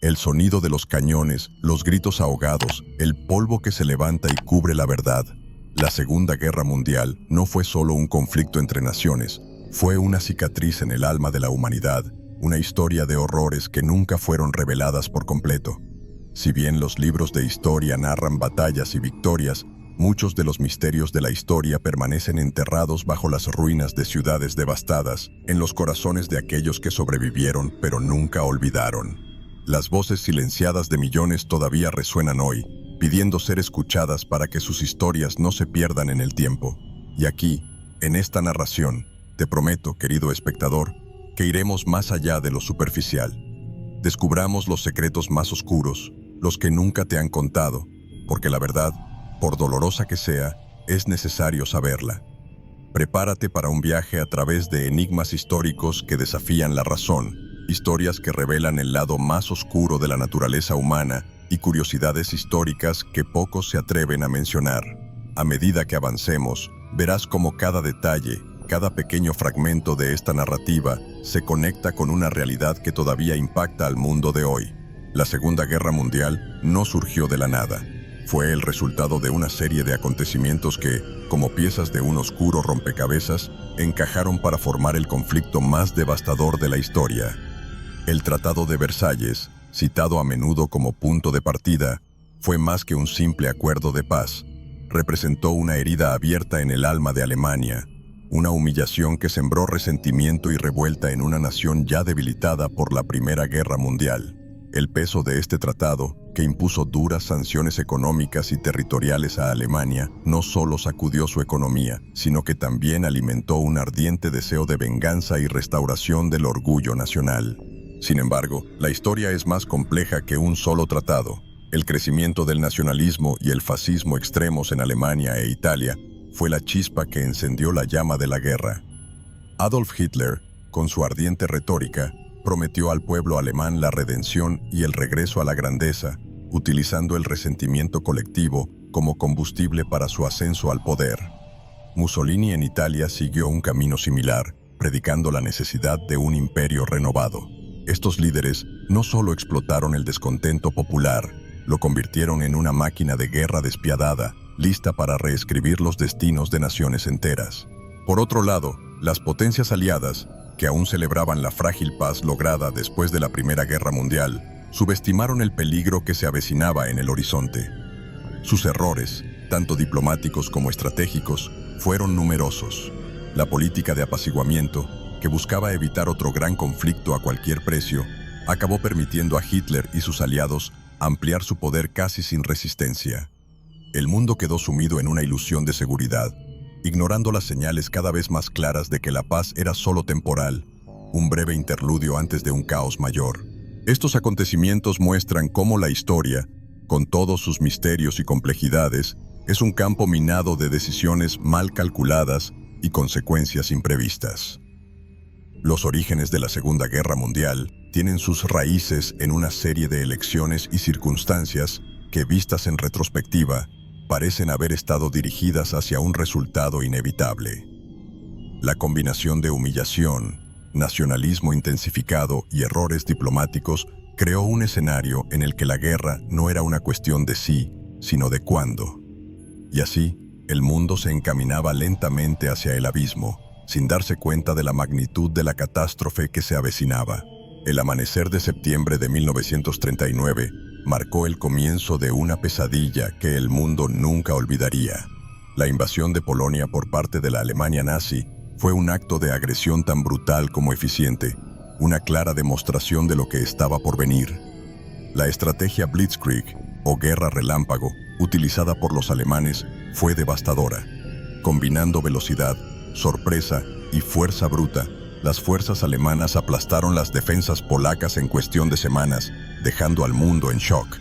El sonido de los cañones, los gritos ahogados, el polvo que se levanta y cubre la verdad. La Segunda Guerra Mundial no fue solo un conflicto entre naciones, fue una cicatriz en el alma de la humanidad, una historia de horrores que nunca fueron reveladas por completo. Si bien los libros de historia narran batallas y victorias, muchos de los misterios de la historia permanecen enterrados bajo las ruinas de ciudades devastadas, en los corazones de aquellos que sobrevivieron pero nunca olvidaron. Las voces silenciadas de millones todavía resuenan hoy, pidiendo ser escuchadas para que sus historias no se pierdan en el tiempo. Y aquí, en esta narración, te prometo, querido espectador, que iremos más allá de lo superficial. Descubramos los secretos más oscuros, los que nunca te han contado, porque la verdad, por dolorosa que sea, es necesario saberla. Prepárate para un viaje a través de enigmas históricos que desafían la razón, historias que revelan el lado más oscuro de la naturaleza humana y curiosidades históricas que pocos se atreven a mencionar. A medida que avancemos, verás cómo cada detalle, cada pequeño fragmento de esta narrativa se conecta con una realidad que todavía impacta al mundo de hoy. La Segunda Guerra Mundial no surgió de la nada. Fue el resultado de una serie de acontecimientos que, como piezas de un oscuro rompecabezas, encajaron para formar el conflicto más devastador de la historia. El Tratado de Versalles, citado a menudo como punto de partida, fue más que un simple acuerdo de paz. Representó una herida abierta en el alma de Alemania, una humillación que sembró resentimiento y revuelta en una nación ya debilitada por la Primera Guerra Mundial. El peso de este tratado, que impuso duras sanciones económicas y territoriales a Alemania, no solo sacudió su economía, sino que también alimentó un ardiente deseo de venganza y restauración del orgullo nacional. Sin embargo, la historia es más compleja que un solo tratado. El crecimiento del nacionalismo y el fascismo extremos en Alemania e Italia fue la chispa que encendió la llama de la guerra. Adolf Hitler, con su ardiente retórica, prometió al pueblo alemán la redención y el regreso a la grandeza, utilizando el resentimiento colectivo como combustible para su ascenso al poder. Mussolini en Italia siguió un camino similar, predicando la necesidad de un imperio renovado. Estos líderes no solo explotaron el descontento popular, lo convirtieron en una máquina de guerra despiadada, lista para reescribir los destinos de naciones enteras. Por otro lado, las potencias aliadas, que aún celebraban la frágil paz lograda después de la Primera Guerra Mundial, subestimaron el peligro que se avecinaba en el horizonte. Sus errores, tanto diplomáticos como estratégicos, fueron numerosos. La política de apaciguamiento, que buscaba evitar otro gran conflicto a cualquier precio, acabó permitiendo a Hitler y sus aliados ampliar su poder casi sin resistencia. El mundo quedó sumido en una ilusión de seguridad, ignorando las señales cada vez más claras de que la paz era solo temporal, un breve interludio antes de un caos mayor. Estos acontecimientos muestran cómo la historia, con todos sus misterios y complejidades, es un campo minado de decisiones mal calculadas y consecuencias imprevistas. Los orígenes de la Segunda Guerra Mundial tienen sus raíces en una serie de elecciones y circunstancias que, vistas en retrospectiva, parecen haber estado dirigidas hacia un resultado inevitable. La combinación de humillación, nacionalismo intensificado y errores diplomáticos creó un escenario en el que la guerra no era una cuestión de sí, sino de cuándo. Y así, el mundo se encaminaba lentamente hacia el abismo, sin darse cuenta de la magnitud de la catástrofe que se avecinaba. El amanecer de septiembre de 1939 marcó el comienzo de una pesadilla que el mundo nunca olvidaría. La invasión de Polonia por parte de la Alemania nazi fue un acto de agresión tan brutal como eficiente, una clara demostración de lo que estaba por venir. La estrategia Blitzkrieg, o guerra relámpago, utilizada por los alemanes, fue devastadora. Combinando velocidad, sorpresa y fuerza bruta, las fuerzas alemanas aplastaron las defensas polacas en cuestión de semanas, dejando al mundo en shock.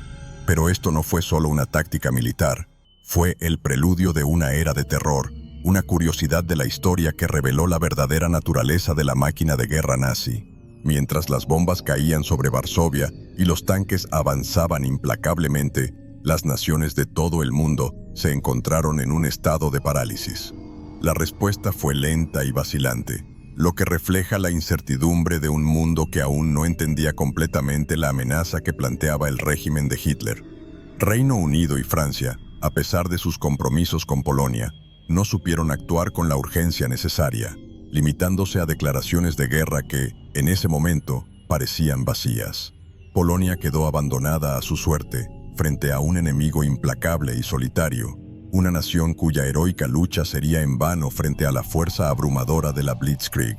Pero esto no fue solo una táctica militar, fue el preludio de una era de terror, una curiosidad de la historia que reveló la verdadera naturaleza de la máquina de guerra nazi. Mientras las bombas caían sobre Varsovia y los tanques avanzaban implacablemente, las naciones de todo el mundo se encontraron en un estado de parálisis. La respuesta fue lenta y vacilante. lo que refleja la incertidumbre de un mundo que aún no entendía completamente la amenaza que planteaba el régimen de Hitler. Reino Unido y Francia, a pesar de sus compromisos con Polonia, no supieron actuar con la urgencia necesaria, limitándose a declaraciones de guerra que, en ese momento, parecían vacías. Polonia quedó abandonada a su suerte, frente a un enemigo implacable y solitario, una nación cuya heroica lucha sería en vano frente a la fuerza abrumadora de la Blitzkrieg.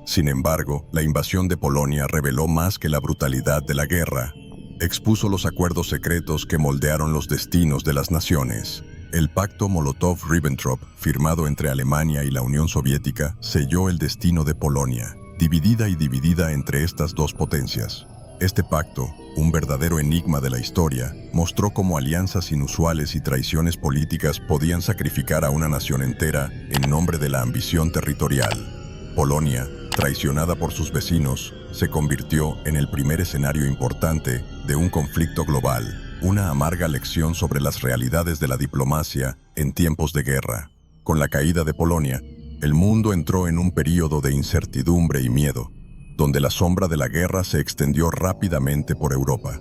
Sin embargo, la invasión de Polonia reveló más que la brutalidad de la guerra. Expuso los acuerdos secretos que moldearon los destinos de las naciones. El pacto Molotov-Ribbentrop, firmado entre Alemania y la Unión Soviética, selló el destino de Polonia, dividida entre estas dos potencias. Este pacto, un verdadero enigma de la historia, mostró cómo alianzas inusuales y traiciones políticas podían sacrificar a una nación entera en nombre de la ambición territorial. Polonia, traicionada por sus vecinos, se convirtió en el primer escenario importante de un conflicto global, una amarga lección sobre las realidades de la diplomacia en tiempos de guerra. Con la caída de Polonia, el mundo entró en un período de incertidumbre y miedo, donde la sombra de la guerra se extendió rápidamente por Europa.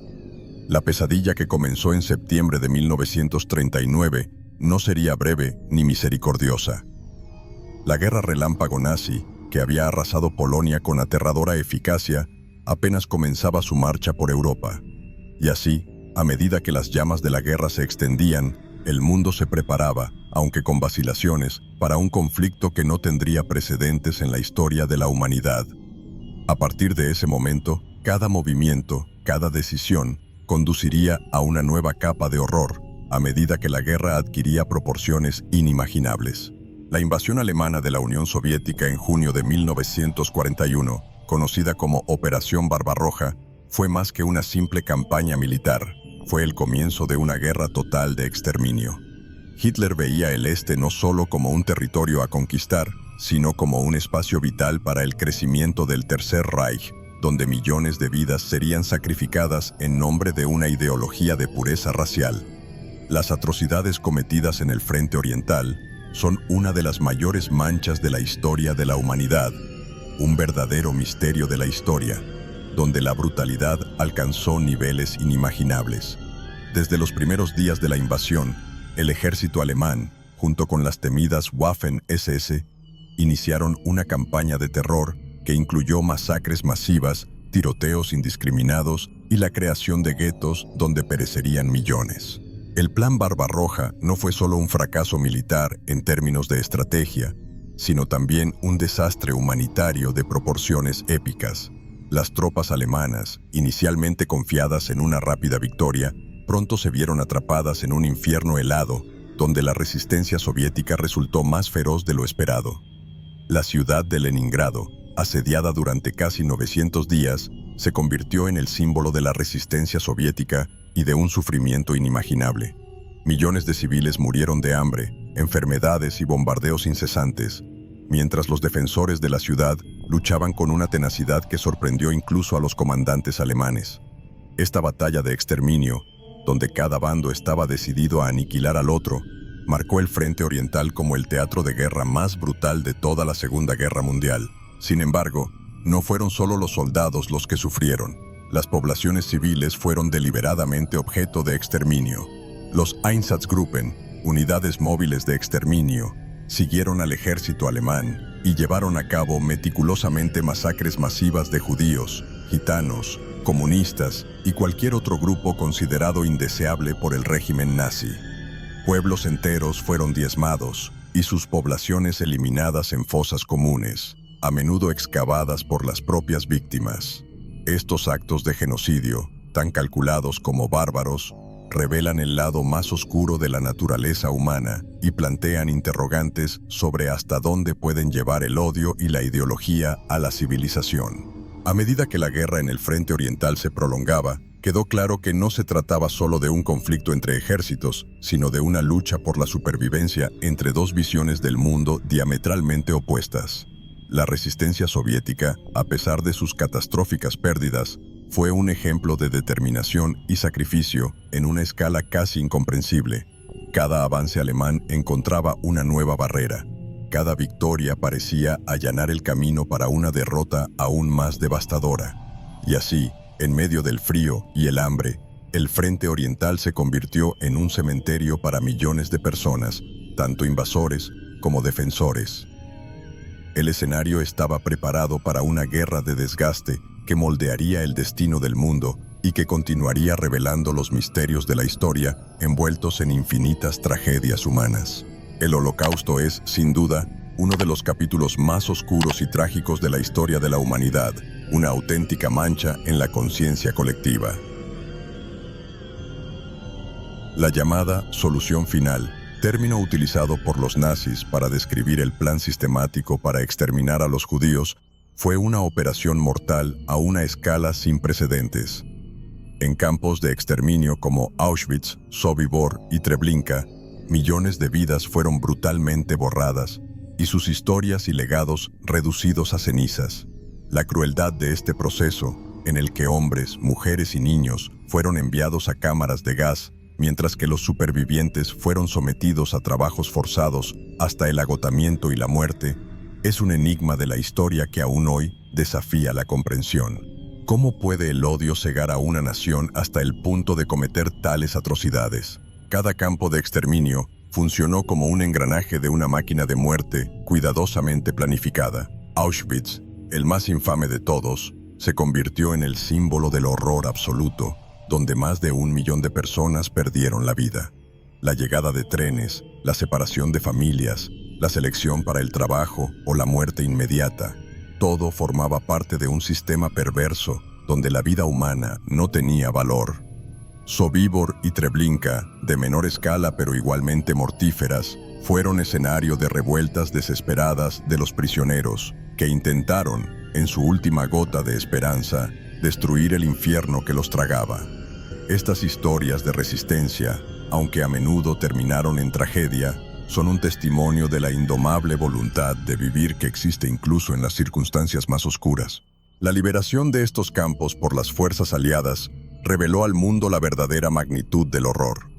La pesadilla que comenzó en septiembre de 1939 no sería breve ni misericordiosa. La guerra relámpago nazi, que había arrasado Polonia con aterradora eficacia, apenas comenzaba su marcha por Europa. Y así, a medida que las llamas de la guerra se extendían, el mundo se preparaba, aunque con vacilaciones, para un conflicto que no tendría precedentes en la historia de la humanidad. A partir de ese momento, cada movimiento, cada decisión, conduciría a una nueva capa de horror, a medida que la guerra adquiría proporciones inimaginables. La invasión alemana de la Unión Soviética en junio de 1941, conocida como Operación Barbarroja, fue más que una simple campaña militar, fue el comienzo de una guerra total de exterminio. Hitler veía el este no solo como un territorio a conquistar, sino como un espacio vital para el crecimiento del Tercer Reich, donde millones de vidas serían sacrificadas en nombre de una ideología de pureza racial. Las atrocidades cometidas en el Frente Oriental son una de las mayores manchas de la historia de la humanidad, un verdadero misterio de la historia, donde la brutalidad alcanzó niveles inimaginables. Desde los primeros días de la invasión, el ejército alemán, junto con las temidas Waffen-SS, iniciaron una campaña de terror que incluyó masacres masivas, tiroteos indiscriminados y la creación de guetos donde perecerían millones. El Plan Barbarroja no fue solo un fracaso militar en términos de estrategia, sino también un desastre humanitario de proporciones épicas. Las tropas alemanas, inicialmente confiadas en una rápida victoria, pronto se vieron atrapadas en un infierno helado, donde la resistencia soviética resultó más feroz de lo esperado. La ciudad de Leningrado, asediada durante casi 900 días, se convirtió en el símbolo de la resistencia soviética y de un sufrimiento inimaginable. Millones de civiles murieron de hambre, enfermedades y bombardeos incesantes, mientras los defensores de la ciudad luchaban con una tenacidad que sorprendió incluso a los comandantes alemanes. Esta batalla de exterminio, donde cada bando estaba decidido a aniquilar al otro, marcó el Frente Oriental como el teatro de guerra más brutal de toda la Segunda Guerra Mundial. Sin embargo, no fueron solo los soldados los que sufrieron. Las poblaciones civiles fueron deliberadamente objeto de exterminio. Los Einsatzgruppen, unidades móviles de exterminio, siguieron al ejército alemán y llevaron a cabo meticulosamente masacres masivas de judíos, gitanos, comunistas y cualquier otro grupo considerado indeseable por el régimen nazi. Pueblos enteros fueron diezmados y sus poblaciones eliminadas en fosas comunes, a menudo excavadas por las propias víctimas. Estos actos de genocidio, tan calculados como bárbaros, revelan el lado más oscuro de la naturaleza humana y plantean interrogantes sobre hasta dónde pueden llevar el odio y la ideología a la civilización. A medida que la guerra en el Frente Oriental se prolongaba, quedó claro que no se trataba solo de un conflicto entre ejércitos, sino de una lucha por la supervivencia entre dos visiones del mundo diametralmente opuestas. La resistencia soviética, a pesar de sus catastróficas pérdidas, fue un ejemplo de determinación y sacrificio en una escala casi incomprensible. Cada avance alemán encontraba una nueva barrera. Cada victoria parecía allanar el camino para una derrota aún más devastadora. Y así, en medio del frío y el hambre, el Frente Oriental se convirtió en un cementerio para millones de personas, tanto invasores como defensores. El escenario estaba preparado para una guerra de desgaste que moldearía el destino del mundo y que continuaría revelando los misterios de la historia envueltos en infinitas tragedias humanas. El Holocausto es, sin duda, uno de los capítulos más oscuros y trágicos de la historia de la humanidad, una auténtica mancha en la conciencia colectiva. La llamada solución final, término utilizado por los nazis para describir el plan sistemático para exterminar a los judíos, fue una operación mortal a una escala sin precedentes. En campos de exterminio como Auschwitz, Sobibor y Treblinka, millones de vidas fueron brutalmente borradas y sus historias y legados reducidos a cenizas. La crueldad de este proceso, en el que hombres, mujeres y niños fueron enviados a cámaras de gas, mientras que los supervivientes fueron sometidos a trabajos forzados hasta el agotamiento y la muerte, es un enigma de la historia que aún hoy desafía la comprensión. ¿Cómo puede el odio cegar a una nación hasta el punto de cometer tales atrocidades? Cada campo de exterminio funcionó como un engranaje de una máquina de muerte cuidadosamente planificada. Auschwitz, el más infame de todos, se convirtió en el símbolo del horror absoluto, donde más de 1 millón de personas perdieron la vida. La llegada de trenes, la separación de familias, la selección para el trabajo o la muerte inmediata, todo formaba parte de un sistema perverso donde la vida humana no tenía valor. Sobibor y Treblinka, de menor escala pero igualmente mortíferas, fueron escenario de revueltas desesperadas de los prisioneros que intentaron, en su última gota de esperanza, destruir el infierno que los tragaba. Estas historias de resistencia, aunque a menudo terminaron en tragedia, son un testimonio de la indomable voluntad de vivir que existe incluso en las circunstancias más oscuras. La liberación de estos campos por las fuerzas aliadas reveló al mundo la verdadera magnitud del horror.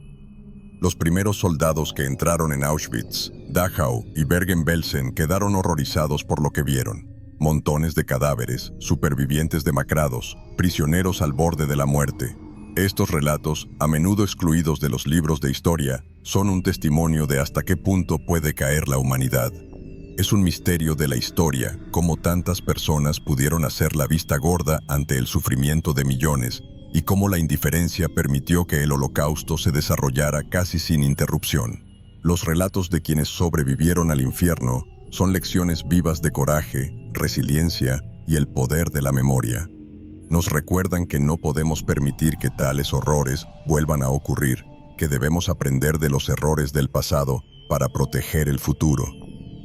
Los primeros soldados que entraron en Auschwitz, Dachau y Bergen-Belsen quedaron horrorizados por lo que vieron. Montones de cadáveres, supervivientes demacrados, prisioneros al borde de la muerte. Estos relatos, a menudo excluidos de los libros de historia, son un testimonio de hasta qué punto puede caer la humanidad. Es un misterio de la historia cómo tantas personas pudieron hacer la vista gorda ante el sufrimiento de millones y cómo la indiferencia permitió que el Holocausto se desarrollara casi sin interrupción. Los relatos de quienes sobrevivieron al infierno son lecciones vivas de coraje, resiliencia y el poder de la memoria. Nos recuerdan que no podemos permitir que tales horrores vuelvan a ocurrir, que debemos aprender de los errores del pasado para proteger el futuro.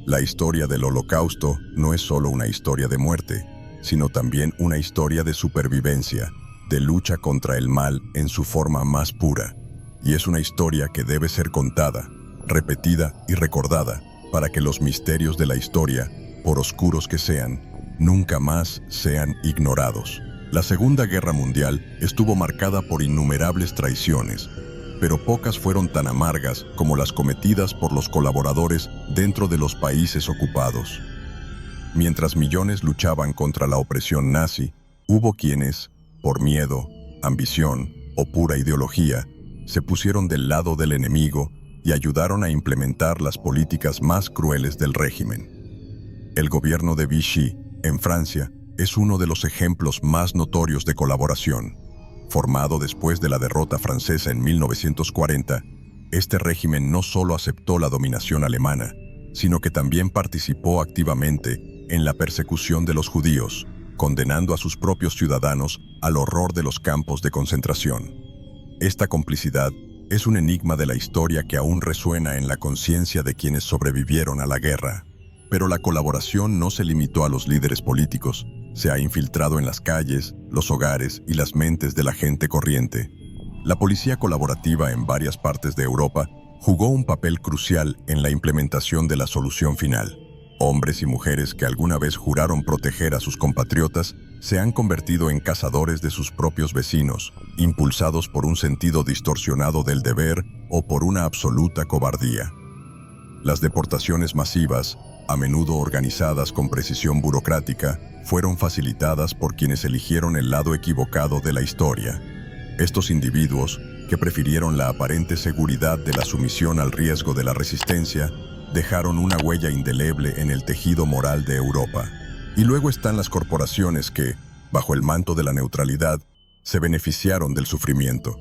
La historia del Holocausto no es solo una historia de muerte, sino también una historia de supervivencia, de lucha contra el mal en su forma más pura. Y es una historia que debe ser contada, repetida y recordada para que los misterios de la historia, por oscuros que sean, nunca más sean ignorados. La Segunda Guerra Mundial estuvo marcada por innumerables traiciones, pero pocas fueron tan amargas como las cometidas por los colaboradores dentro de los países ocupados. Mientras millones luchaban contra la opresión nazi, hubo quienes, por miedo, ambición o pura ideología, se pusieron del lado del enemigo y ayudaron a implementar las políticas más crueles del régimen. El gobierno de Vichy, en Francia, es uno de los ejemplos más notorios de colaboración. Formado después de la derrota francesa en 1940, este régimen no solo aceptó la dominación alemana, sino que también participó activamente en la persecución de los judíos, condenando a sus propios ciudadanos al horror de los campos de concentración. Esta complicidad es un enigma de la historia que aún resuena en la conciencia de quienes sobrevivieron a la guerra. Pero la colaboración no se limitó a los líderes políticos, se ha infiltrado en las calles, los hogares y las mentes de la gente corriente. La policía colaborativa en varias partes de Europa jugó un papel crucial en la implementación de la solución final. Hombres y mujeres que alguna vez juraron proteger a sus compatriotas se han convertido en cazadores de sus propios vecinos, impulsados por un sentido distorsionado del deber o por una absoluta cobardía. Las deportaciones masivas, a menudo organizadas con precisión burocrática, fueron facilitadas por quienes eligieron el lado equivocado de la historia. Estos individuos, que prefirieron la aparente seguridad de la sumisión al riesgo de la resistencia, dejaron una huella indeleble en el tejido moral de Europa. Y luego están las corporaciones que, bajo el manto de la neutralidad, se beneficiaron del sufrimiento.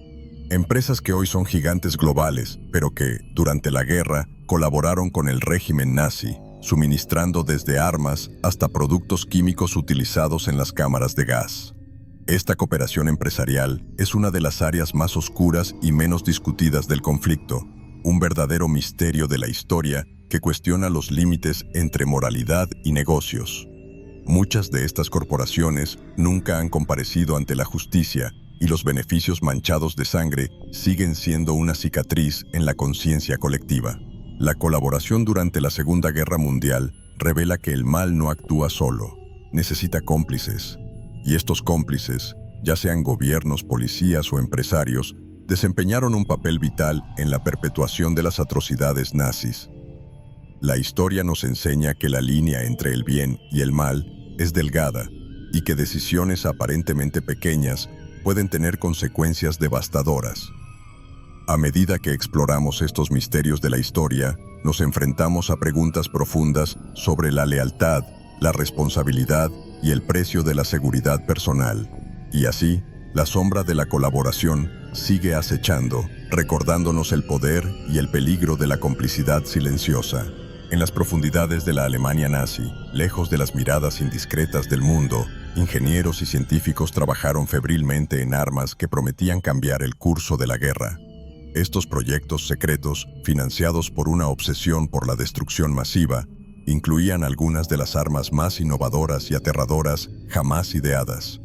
Empresas que hoy son gigantes globales, pero que, durante la guerra, colaboraron con el régimen nazi, suministrando desde armas hasta productos químicos utilizados en las cámaras de gas. Esta cooperación empresarial es una de las áreas más oscuras y menos discutidas del conflicto, un verdadero misterio de la historia que cuestiona los límites entre moralidad y negocios. Muchas de estas corporaciones nunca han comparecido ante la justicia y los beneficios manchados de sangre siguen siendo una cicatriz en la conciencia colectiva. La colaboración durante la Segunda Guerra Mundial revela que el mal no actúa solo, necesita cómplices. Y estos cómplices, ya sean gobiernos, policías o empresarios, desempeñaron un papel vital en la perpetuación de las atrocidades nazis. La historia nos enseña que la línea entre el bien y el mal es delgada y que decisiones aparentemente pequeñas pueden tener consecuencias devastadoras. A medida que exploramos estos misterios de la historia, nos enfrentamos a preguntas profundas sobre la lealtad, la responsabilidad y el precio de la seguridad personal. Y así, la sombra de la colaboración sigue acechando, recordándonos el poder y el peligro de la complicidad silenciosa. En las profundidades de la Alemania nazi, lejos de las miradas indiscretas del mundo, ingenieros y científicos trabajaron febrilmente en armas que prometían cambiar el curso de la guerra. Estos proyectos secretos, financiados por una obsesión por la destrucción masiva, incluían algunas de las armas más innovadoras y aterradoras jamás ideadas.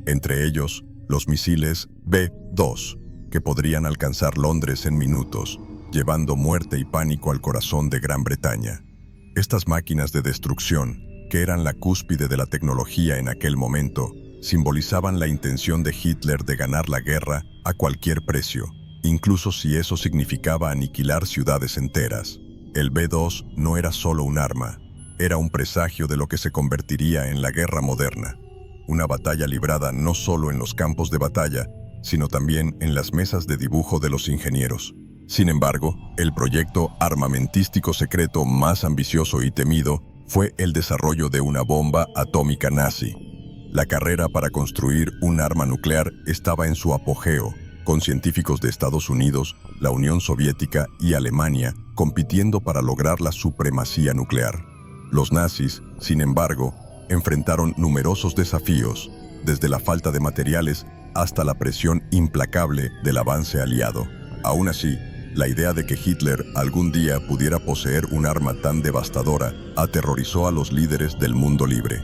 Entre ellos, los misiles B-2, que podrían alcanzar Londres en minutos, llevando muerte y pánico al corazón de Gran Bretaña. Estas máquinas de destrucción, que eran la cúspide de la tecnología en aquel momento, simbolizaban la intención de Hitler de ganar la guerra a cualquier precio, incluso si eso significaba aniquilar ciudades enteras. El B-2 no era solo un arma, era un presagio de lo que se convertiría en la guerra moderna. Una batalla librada no solo en los campos de batalla, sino también en las mesas de dibujo de los ingenieros. Sin embargo, el proyecto armamentístico secreto más ambicioso y temido fue el desarrollo de una bomba atómica nazi. La carrera para construir un arma nuclear estaba en su apogeo, con científicos de Estados Unidos, la Unión Soviética y Alemania compitiendo para lograr la supremacía nuclear. Los nazis, sin embargo, enfrentaron numerosos desafíos, desde la falta de materiales hasta la presión implacable del avance aliado. Aún así, la idea de que Hitler algún día pudiera poseer un arma tan devastadora aterrorizó a los líderes del mundo libre.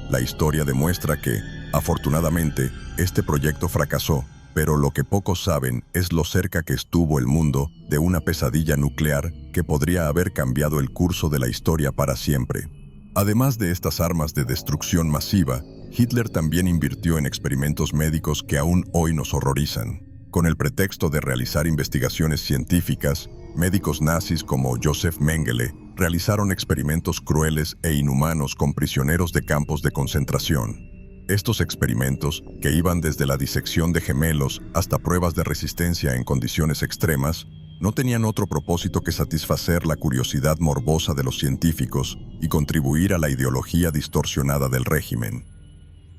La historia demuestra que, afortunadamente, este proyecto fracasó, pero lo que pocos saben es lo cerca que estuvo el mundo de una pesadilla nuclear que podría haber cambiado el curso de la historia para siempre. Además de estas armas de destrucción masiva, Hitler también invirtió en experimentos médicos que aún hoy nos horrorizan. Con el pretexto de realizar investigaciones científicas, médicos nazis como Josef Mengele realizaron experimentos crueles e inhumanos con prisioneros de campos de concentración. Estos experimentos, que iban desde la disección de gemelos hasta pruebas de resistencia en condiciones extremas, no tenían otro propósito que satisfacer la curiosidad morbosa de los científicos y contribuir a la ideología distorsionada del régimen.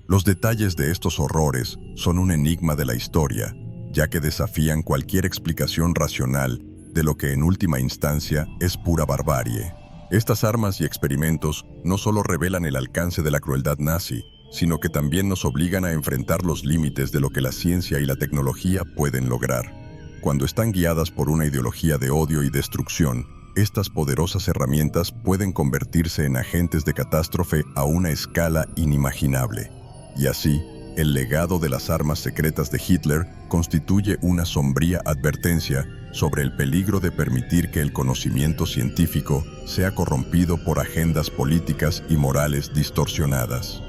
Los detalles de estos horrores son un enigma de la historia, ya que desafían cualquier explicación racional de lo que en última instancia es pura barbarie. Estas armas y experimentos no solo revelan el alcance de la crueldad nazi, sino que también nos obligan a enfrentar los límites de lo que la ciencia y la tecnología pueden lograr. Cuando están guiadas por una ideología de odio y destrucción, estas poderosas herramientas pueden convertirse en agentes de catástrofe a una escala inimaginable. Y así, el legado de las armas secretas de Hitler constituye una sombría advertencia sobre el peligro de permitir que el conocimiento científico sea corrompido por agendas políticas y morales distorsionadas.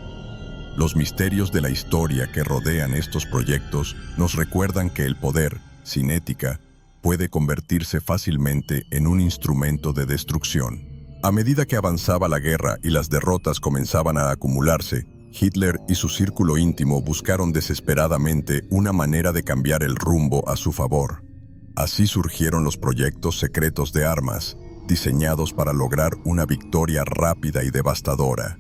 Los misterios de la historia que rodean estos proyectos nos recuerdan que el poder, sin ética, puede convertirse fácilmente en un instrumento de destrucción. A medida que avanzaba la guerra y las derrotas comenzaban a acumularse, Hitler y su círculo íntimo buscaron desesperadamente una manera de cambiar el rumbo a su favor. Así surgieron los proyectos secretos de armas, diseñados para lograr una victoria rápida y devastadora.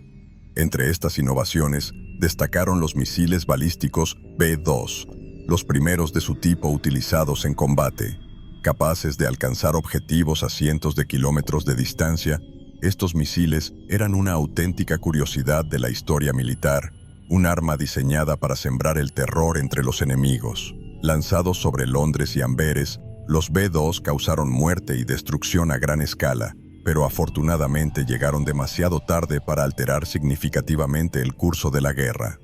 Entre estas innovaciones, destacaron los misiles balísticos B-2, los primeros de su tipo utilizados en combate. Capaces de alcanzar objetivos a cientos de kilómetros de distancia, estos misiles eran una auténtica curiosidad de la historia militar, un arma diseñada para sembrar el terror entre los enemigos. Lanzados sobre Londres y Amberes, los B-2 causaron muerte y destrucción a gran escala, pero afortunadamente llegaron demasiado tarde para alterar significativamente el curso de la guerra.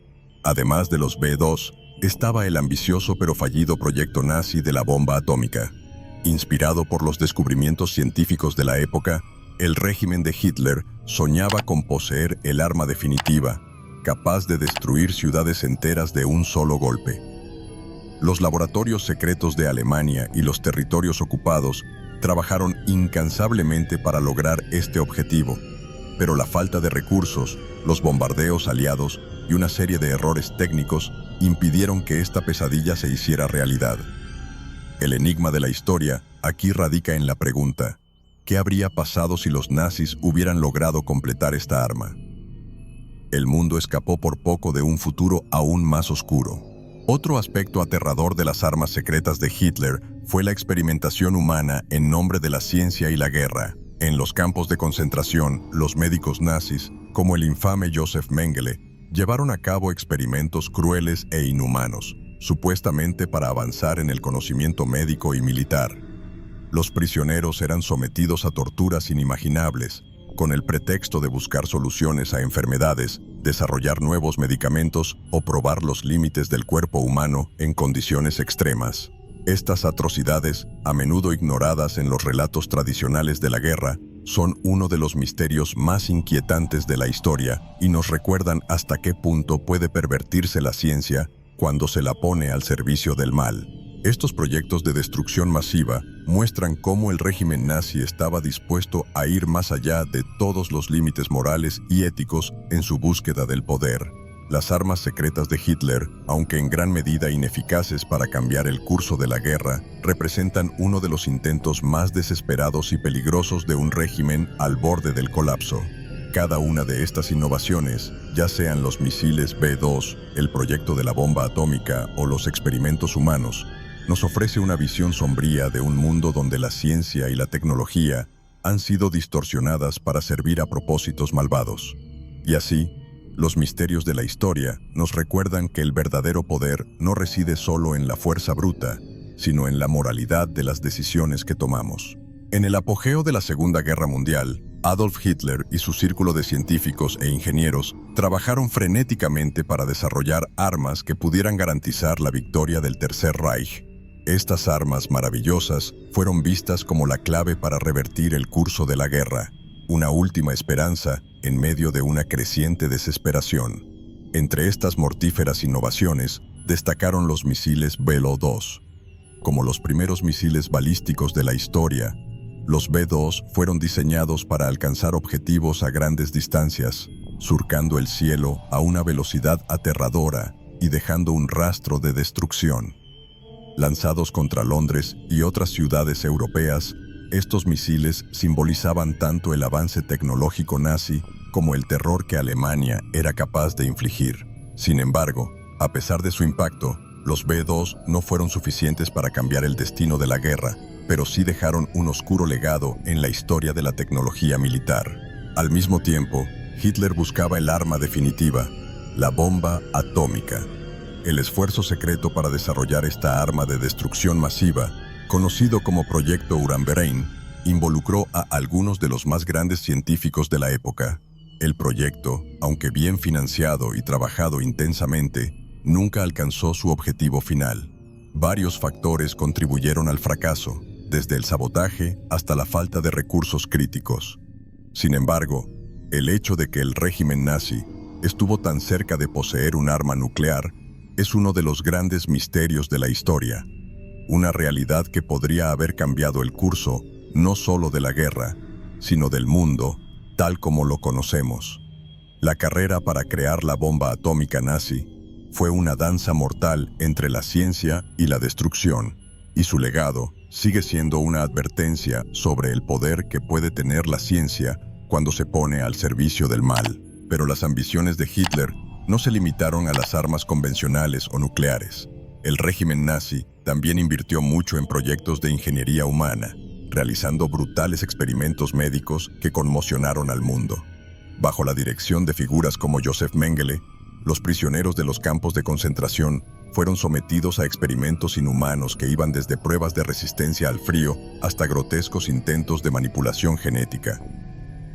Además de los B-2, estaba el ambicioso pero fallido proyecto nazi de la bomba atómica. Inspirado por los descubrimientos científicos de la época, el régimen de Hitler soñaba con poseer el arma definitiva, capaz de destruir ciudades enteras de un solo golpe. Los laboratorios secretos de Alemania y los territorios ocupados trabajaron incansablemente para lograr este objetivo, pero la falta de recursos, los bombardeos aliados y una serie de errores técnicos impidieron que esta pesadilla se hiciera realidad. El enigma de la historia aquí radica en la pregunta: ¿qué habría pasado si los nazis hubieran logrado completar esta arma? El mundo escapó por poco de un futuro aún más oscuro. Otro aspecto aterrador de las armas secretas de Hitler fue la experimentación humana en nombre de la ciencia y la guerra. En los campos de concentración, los médicos nazis, como el infame Josef Mengele, llevaron a cabo experimentos crueles e inhumanos, supuestamente para avanzar en el conocimiento médico y militar. Los prisioneros eran sometidos a torturas inimaginables, con el pretexto de buscar soluciones a enfermedades, desarrollar nuevos medicamentos o probar los límites del cuerpo humano en condiciones extremas. Estas atrocidades, a menudo ignoradas en los relatos tradicionales de la guerra, son uno de los misterios más inquietantes de la historia y nos recuerdan hasta qué punto puede pervertirse la ciencia cuando se la pone al servicio del mal. Estos proyectos de destrucción masiva muestran cómo el régimen nazi estaba dispuesto a ir más allá de todos los límites morales y éticos en su búsqueda del poder. Las armas secretas de Hitler, aunque en gran medida ineficaces para cambiar el curso de la guerra, representan uno de los intentos más desesperados y peligrosos de un régimen al borde del colapso. Cada una de estas innovaciones, ya sean los misiles B-2, el proyecto de la bomba atómica o los experimentos humanos, nos ofrece una visión sombría de un mundo donde la ciencia y la tecnología han sido distorsionadas para servir a propósitos malvados. Y así, los misterios de la historia nos recuerdan que el verdadero poder no reside solo en la fuerza bruta, sino en la moralidad de las decisiones que tomamos. En el apogeo de la Segunda Guerra Mundial, Adolf Hitler y su círculo de científicos e ingenieros trabajaron frenéticamente para desarrollar armas que pudieran garantizar la victoria del Tercer Reich. Estas armas maravillosas fueron vistas como la clave para revertir el curso de la guerra, una última esperanza en medio de una creciente desesperación. Entre estas mortíferas innovaciones destacaron los misiles Velo-2. Como los primeros misiles balísticos de la historia, los B-2 fueron diseñados para alcanzar objetivos a grandes distancias, surcando el cielo a una velocidad aterradora y dejando un rastro de destrucción. Lanzados contra Londres y otras ciudades europeas, estos misiles simbolizaban tanto el avance tecnológico nazi como el terror que Alemania era capaz de infligir. Sin embargo, a pesar de su impacto, los B-2 no fueron suficientes para cambiar el destino de la guerra, pero sí dejaron un oscuro legado en la historia de la tecnología militar. Al mismo tiempo, Hitler buscaba el arma definitiva, la bomba atómica. El esfuerzo secreto para desarrollar esta arma de destrucción masiva, conocido como Proyecto Uranverein, involucró a algunos de los más grandes científicos de la época. El proyecto, aunque bien financiado y trabajado intensamente, nunca alcanzó su objetivo final. Varios factores contribuyeron al fracaso, desde el sabotaje hasta la falta de recursos críticos. Sin embargo, el hecho de que el régimen nazi estuvo tan cerca de poseer un arma nuclear es uno de los grandes misterios de la historia, una realidad que podría haber cambiado el curso no solo de la guerra, sino del mundo tal como lo conocemos. La carrera para crear la bomba atómica nazi fue una danza mortal entre la ciencia y la destrucción, y su legado sigue siendo una advertencia sobre el poder que puede tener la ciencia cuando se pone al servicio del mal. Pero las ambiciones de Hitler no se limitaron a las armas convencionales o nucleares. El régimen nazi también invirtió mucho en proyectos de ingeniería humana, realizando brutales experimentos médicos que conmocionaron al mundo. Bajo la dirección de figuras como Joseph Mengele, los prisioneros de los campos de concentración fueron sometidos a experimentos inhumanos que iban desde pruebas de resistencia al frío hasta grotescos intentos de manipulación genética.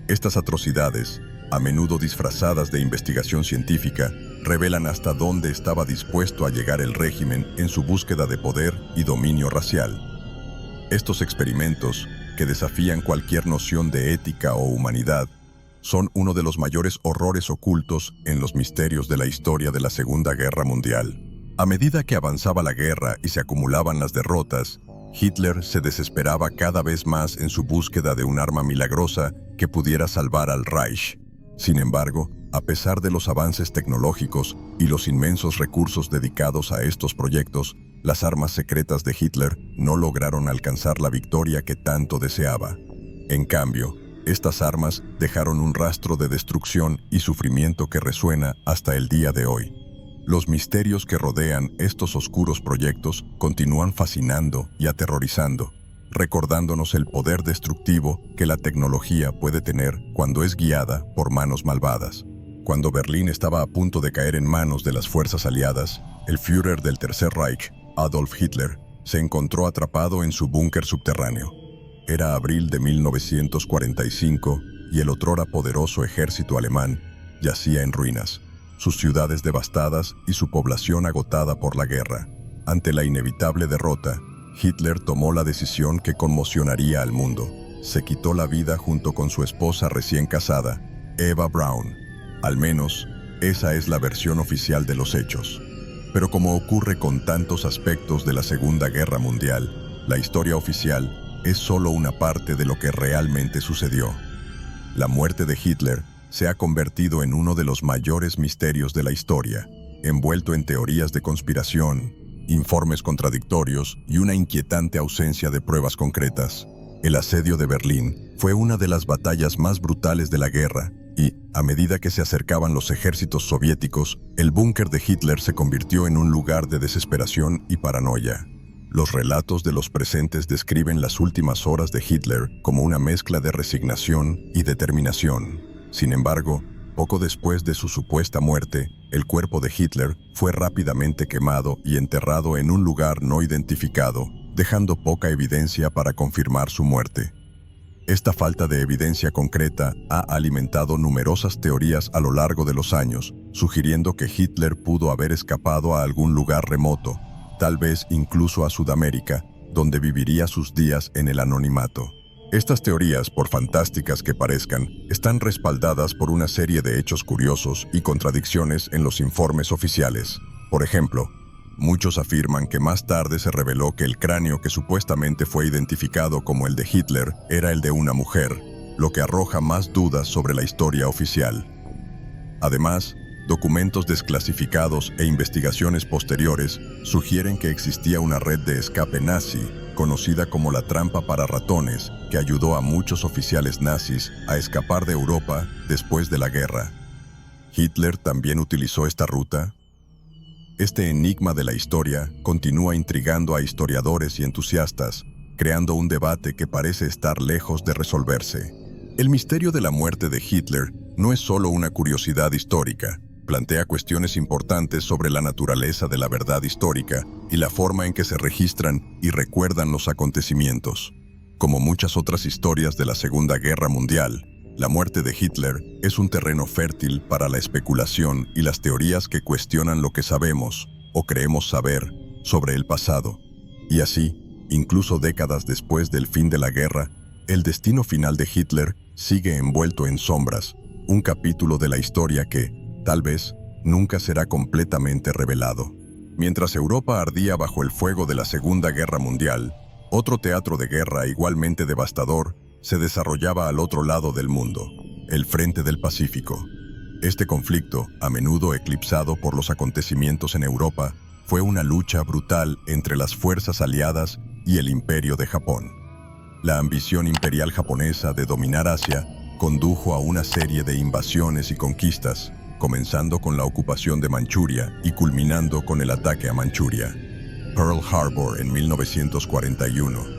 Estas atrocidades, a menudo disfrazadas de investigación científica, revelan hasta dónde estaba dispuesto a llegar el régimen en su búsqueda de poder y dominio racial. Estos experimentos, que desafían cualquier noción de ética o humanidad, son uno de los mayores horrores ocultos en los misterios de la historia de la Segunda Guerra Mundial. A medida que avanzaba la guerra y se acumulaban las derrotas, Hitler se desesperaba cada vez más en su búsqueda de un arma milagrosa que pudiera salvar al Reich. Sin embargo, a pesar de los avances tecnológicos y los inmensos recursos dedicados a estos proyectos, las armas secretas de Hitler no lograron alcanzar la victoria que tanto deseaba. En cambio, estas armas dejaron un rastro de destrucción y sufrimiento que resuena hasta el día de hoy. Los misterios que rodean estos oscuros proyectos continúan fascinando y aterrorizando, recordándonos el poder destructivo que la tecnología puede tener cuando es guiada por manos malvadas. Cuando Berlín estaba a punto de caer en manos de las fuerzas aliadas, el Führer del Tercer Reich, Adolf Hitler, se encontró atrapado en su búnker subterráneo. Era abril de 1945 y el otrora poderoso ejército alemán yacía en ruinas, sus ciudades devastadas y su población agotada por la guerra. Ante la inevitable derrota, Hitler tomó la decisión que conmocionaría al mundo. Se quitó la vida junto con su esposa recién casada, Eva Braun. Al menos, esa es la versión oficial de los hechos. Pero como ocurre con tantos aspectos de la Segunda Guerra Mundial, la historia oficial es solo una parte de lo que realmente sucedió. La muerte de Hitler se ha convertido en uno de los mayores misterios de la historia, envuelto en teorías de conspiración, informes contradictorios y una inquietante ausencia de pruebas concretas. El asedio de Berlín fue una de las batallas más brutales de la guerra y, a medida que se acercaban los ejércitos soviéticos, el búnker de Hitler se convirtió en un lugar de desesperación y paranoia. Los relatos de los presentes describen las últimas horas de Hitler como una mezcla de resignación y determinación. Sin embargo, poco después de su supuesta muerte, el cuerpo de Hitler fue rápidamente quemado y enterrado en un lugar no identificado, dejando poca evidencia para confirmar su muerte. Esta falta de evidencia concreta ha alimentado numerosas teorías a lo largo de los años, sugiriendo que Hitler pudo haber escapado a algún lugar remoto, tal vez incluso a Sudamérica, donde viviría sus días en el anonimato. Estas teorías, por fantásticas que parezcan, están respaldadas por una serie de hechos curiosos y contradicciones en los informes oficiales. Por ejemplo, muchos afirman que más tarde se reveló que el cráneo que supuestamente fue identificado como el de Hitler era el de una mujer, lo que arroja más dudas sobre la historia oficial. Además, documentos desclasificados e investigaciones posteriores sugieren que existía una red de escape nazi, conocida como la trampa para ratones, que ayudó a muchos oficiales nazis a escapar de Europa después de la guerra. ¿Hitler también utilizó esta ruta? Este enigma de la historia continúa intrigando a historiadores y entusiastas, creando un debate que parece estar lejos de resolverse. El misterio de la muerte de Hitler no es solo una curiosidad histórica. Plantea cuestiones importantes sobre la naturaleza de la verdad histórica y la forma en que se registran y recuerdan los acontecimientos. Como muchas otras historias de la Segunda Guerra Mundial, la muerte de Hitler es un terreno fértil para la especulación y las teorías que cuestionan lo que sabemos o creemos saber sobre el pasado. Y así, incluso décadas después del fin de la guerra, el destino final de Hitler sigue envuelto en sombras, un capítulo de la historia que, tal vez, nunca será completamente revelado. Mientras Europa ardía bajo el fuego de la Segunda Guerra Mundial, otro teatro de guerra igualmente devastador se desarrollaba al otro lado del mundo. el Frente del Pacífico. Este conflicto, a menudo eclipsado por los acontecimientos en Europa, fue una lucha brutal entre las fuerzas aliadas y el Imperio de Japón. La ambición imperial japonesa de dominar Asia condujo a una serie de invasiones y conquistas, comenzando con la ocupación de Manchuria y culminando con el ataque a Manchuria, Pearl Harbor en 1941.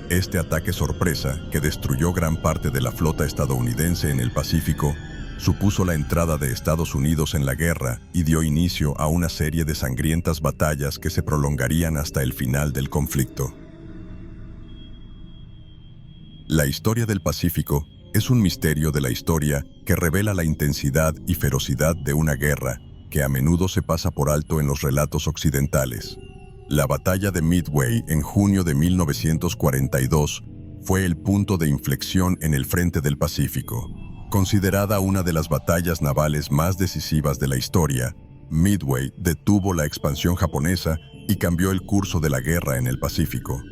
Este ataque sorpresa, que destruyó gran parte de la flota estadounidense en el Pacífico, supuso la entrada de Estados Unidos en la guerra y dio inicio a una serie de sangrientas batallas que se prolongarían hasta el final del conflicto. La historia del Pacífico es un misterio de la historia que revela la intensidad y ferocidad de una guerra que a menudo se pasa por alto en los relatos occidentales. La batalla de Midway en junio de 1942 fue el punto de inflexión en el frente del Pacífico. Considerada una de las batallas navales más decisivas de la historia, Midway detuvo la expansión japonesa y cambió el curso de la guerra en el Pacífico.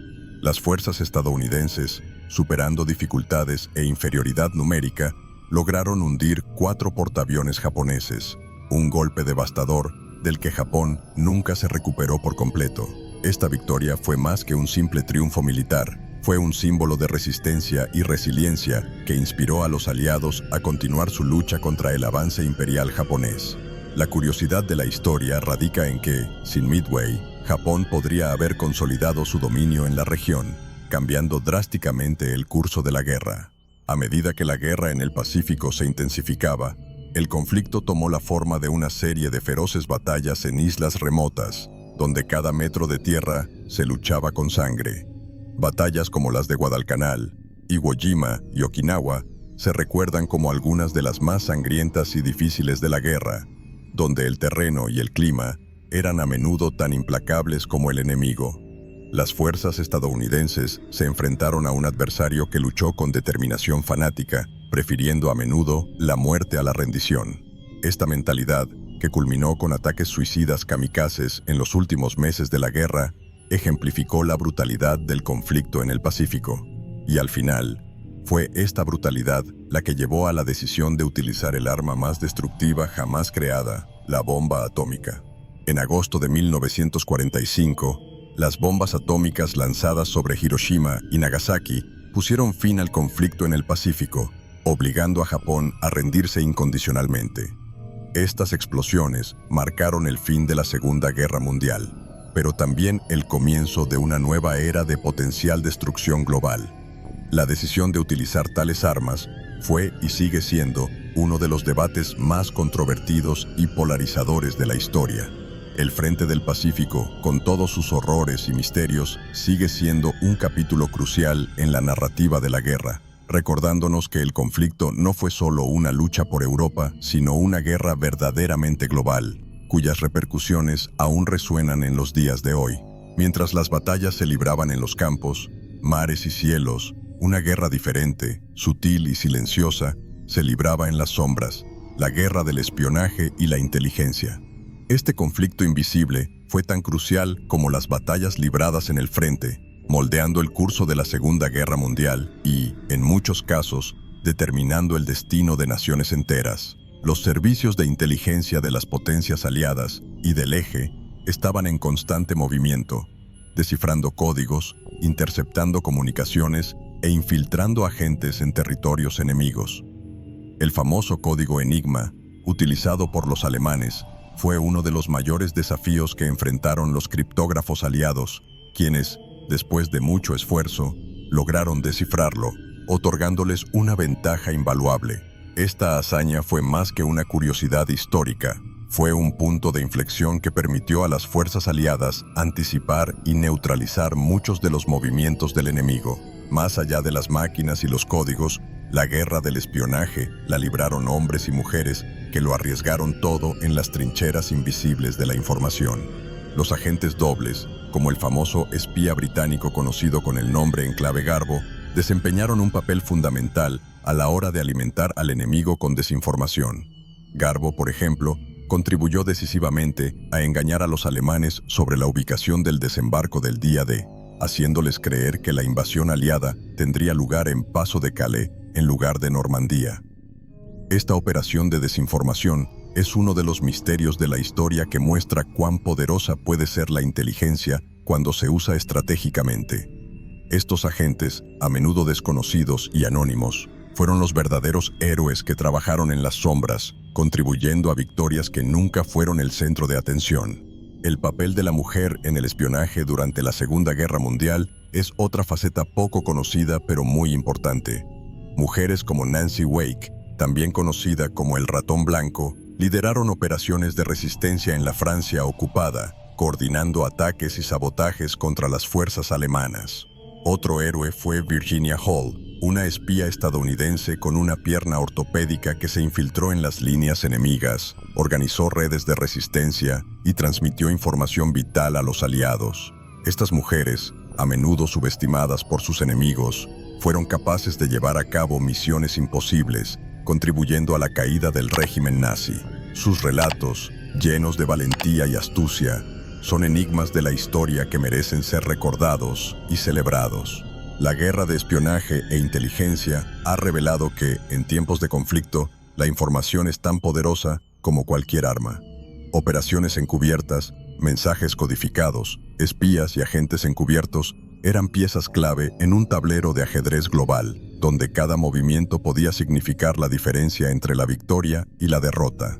Las fuerzas estadounidenses, superando dificultades e inferioridad numérica, lograron hundir 4 portaaviones japoneses, un golpe devastador del que Japón nunca se recuperó por completo. Esta victoria fue más que un simple triunfo militar, fue un símbolo de resistencia y resiliencia que inspiró a los aliados a continuar su lucha contra el avance imperial japonés. La curiosidad de la historia radica en que, sin Midway, Japón podría haber consolidado su dominio en la región, cambiando drásticamente el curso de la guerra. A medida que la guerra en el Pacífico se intensificaba, el conflicto tomó la forma de una serie de feroces batallas en islas remotas, donde cada metro de tierra se luchaba con sangre. Batallas como las de Guadalcanal, Iwo Jima y Okinawa se recuerdan como algunas de las más sangrientas y difíciles de la guerra, donde el terreno y el clima eran a menudo tan implacables como el enemigo. Las fuerzas estadounidenses se enfrentaron a un adversario que luchó con determinación fanática, prefiriendo a menudo la muerte a la rendición. Esta mentalidad, que culminó con ataques suicidas kamikazes en los últimos meses de la guerra, ejemplificó la brutalidad del conflicto en el Pacífico. Y al final, fue esta brutalidad la que llevó a la decisión de utilizar el arma más destructiva jamás creada, la bomba atómica. En agosto de 1945, las bombas atómicas lanzadas sobre Hiroshima y Nagasaki pusieron fin al conflicto en el Pacífico, obligando a Japón a rendirse incondicionalmente. Estas explosiones marcaron el fin de la Segunda Guerra Mundial, pero también el comienzo de una nueva era de potencial destrucción global. La decisión de utilizar tales armas fue y sigue siendo uno de los debates más controvertidos y polarizadores de la historia. El Frente del Pacífico, con todos sus horrores y misterios, sigue siendo un capítulo crucial en la narrativa de la guerra, recordándonos que el conflicto no fue solo una lucha por Europa, sino una guerra verdaderamente global, cuyas repercusiones aún resuenan en los días de hoy. Mientras las batallas se libraban en los campos, mares y cielos, una guerra diferente, sutil y silenciosa, se libraba en las sombras, la guerra del espionaje y la inteligencia. Este conflicto invisible fue tan crucial como las batallas libradas en el frente, moldeando el curso de la Segunda Guerra Mundial y, en muchos casos, determinando el destino de naciones enteras. Los servicios de inteligencia de las potencias aliadas y del Eje estaban en constante movimiento, descifrando códigos, interceptando comunicaciones e infiltrando agentes en territorios enemigos. El famoso código Enigma, utilizado por los alemanes, fue uno de los mayores desafíos que enfrentaron los criptógrafos aliados, quienes, después de mucho esfuerzo, lograron descifrarlo, otorgándoles una ventaja invaluable. Esta hazaña fue más que una curiosidad histórica, fue un punto de inflexión que permitió a las fuerzas aliadas anticipar y neutralizar muchos de los movimientos del enemigo. Más allá de las máquinas y los códigos, la guerra del espionaje la libraron hombres y mujeres que lo arriesgaron todo en las trincheras invisibles de la información. Los agentes dobles, como el famoso espía británico conocido con el nombre en clave Garbo, desempeñaron un papel fundamental a la hora de alimentar al enemigo con desinformación. Garbo, por ejemplo, contribuyó decisivamente a engañar a los alemanes sobre la ubicación del desembarco del día D, haciéndoles creer que la invasión aliada tendría lugar en Paso de Calais en lugar de Normandía. Esta operación de desinformación es uno de los misterios de la historia que muestra cuán poderosa puede ser la inteligencia cuando se usa estratégicamente. Estos agentes, a menudo desconocidos y anónimos, fueron los verdaderos héroes que trabajaron en las sombras, contribuyendo a victorias que nunca fueron el centro de atención. El papel de la mujer en el espionaje durante la Segunda Guerra Mundial es otra faceta poco conocida pero muy importante. Mujeres como Nancy Wake, también conocida como el Ratón Blanco, lideraron operaciones de resistencia en la Francia ocupada, coordinando ataques y sabotajes contra las fuerzas alemanas. Otro héroe fue Virginia Hall, una espía estadounidense con una pierna ortopédica que se infiltró en las líneas enemigas, organizó redes de resistencia y transmitió información vital a los aliados. Estas mujeres, a menudo subestimadas por sus enemigos, fueron capaces de llevar a cabo misiones imposibles, contribuyendo a la caída del régimen nazi. Sus relatos, llenos de valentía y astucia, son enigmas de la historia que merecen ser recordados y celebrados. La guerra de espionaje e inteligencia ha revelado que, en tiempos de conflicto, la información es tan poderosa como cualquier arma. Operaciones encubiertas, mensajes codificados, espías y agentes encubiertos eran piezas clave en un tablero de ajedrez global, donde cada movimiento podía significar la diferencia entre la victoria y la derrota.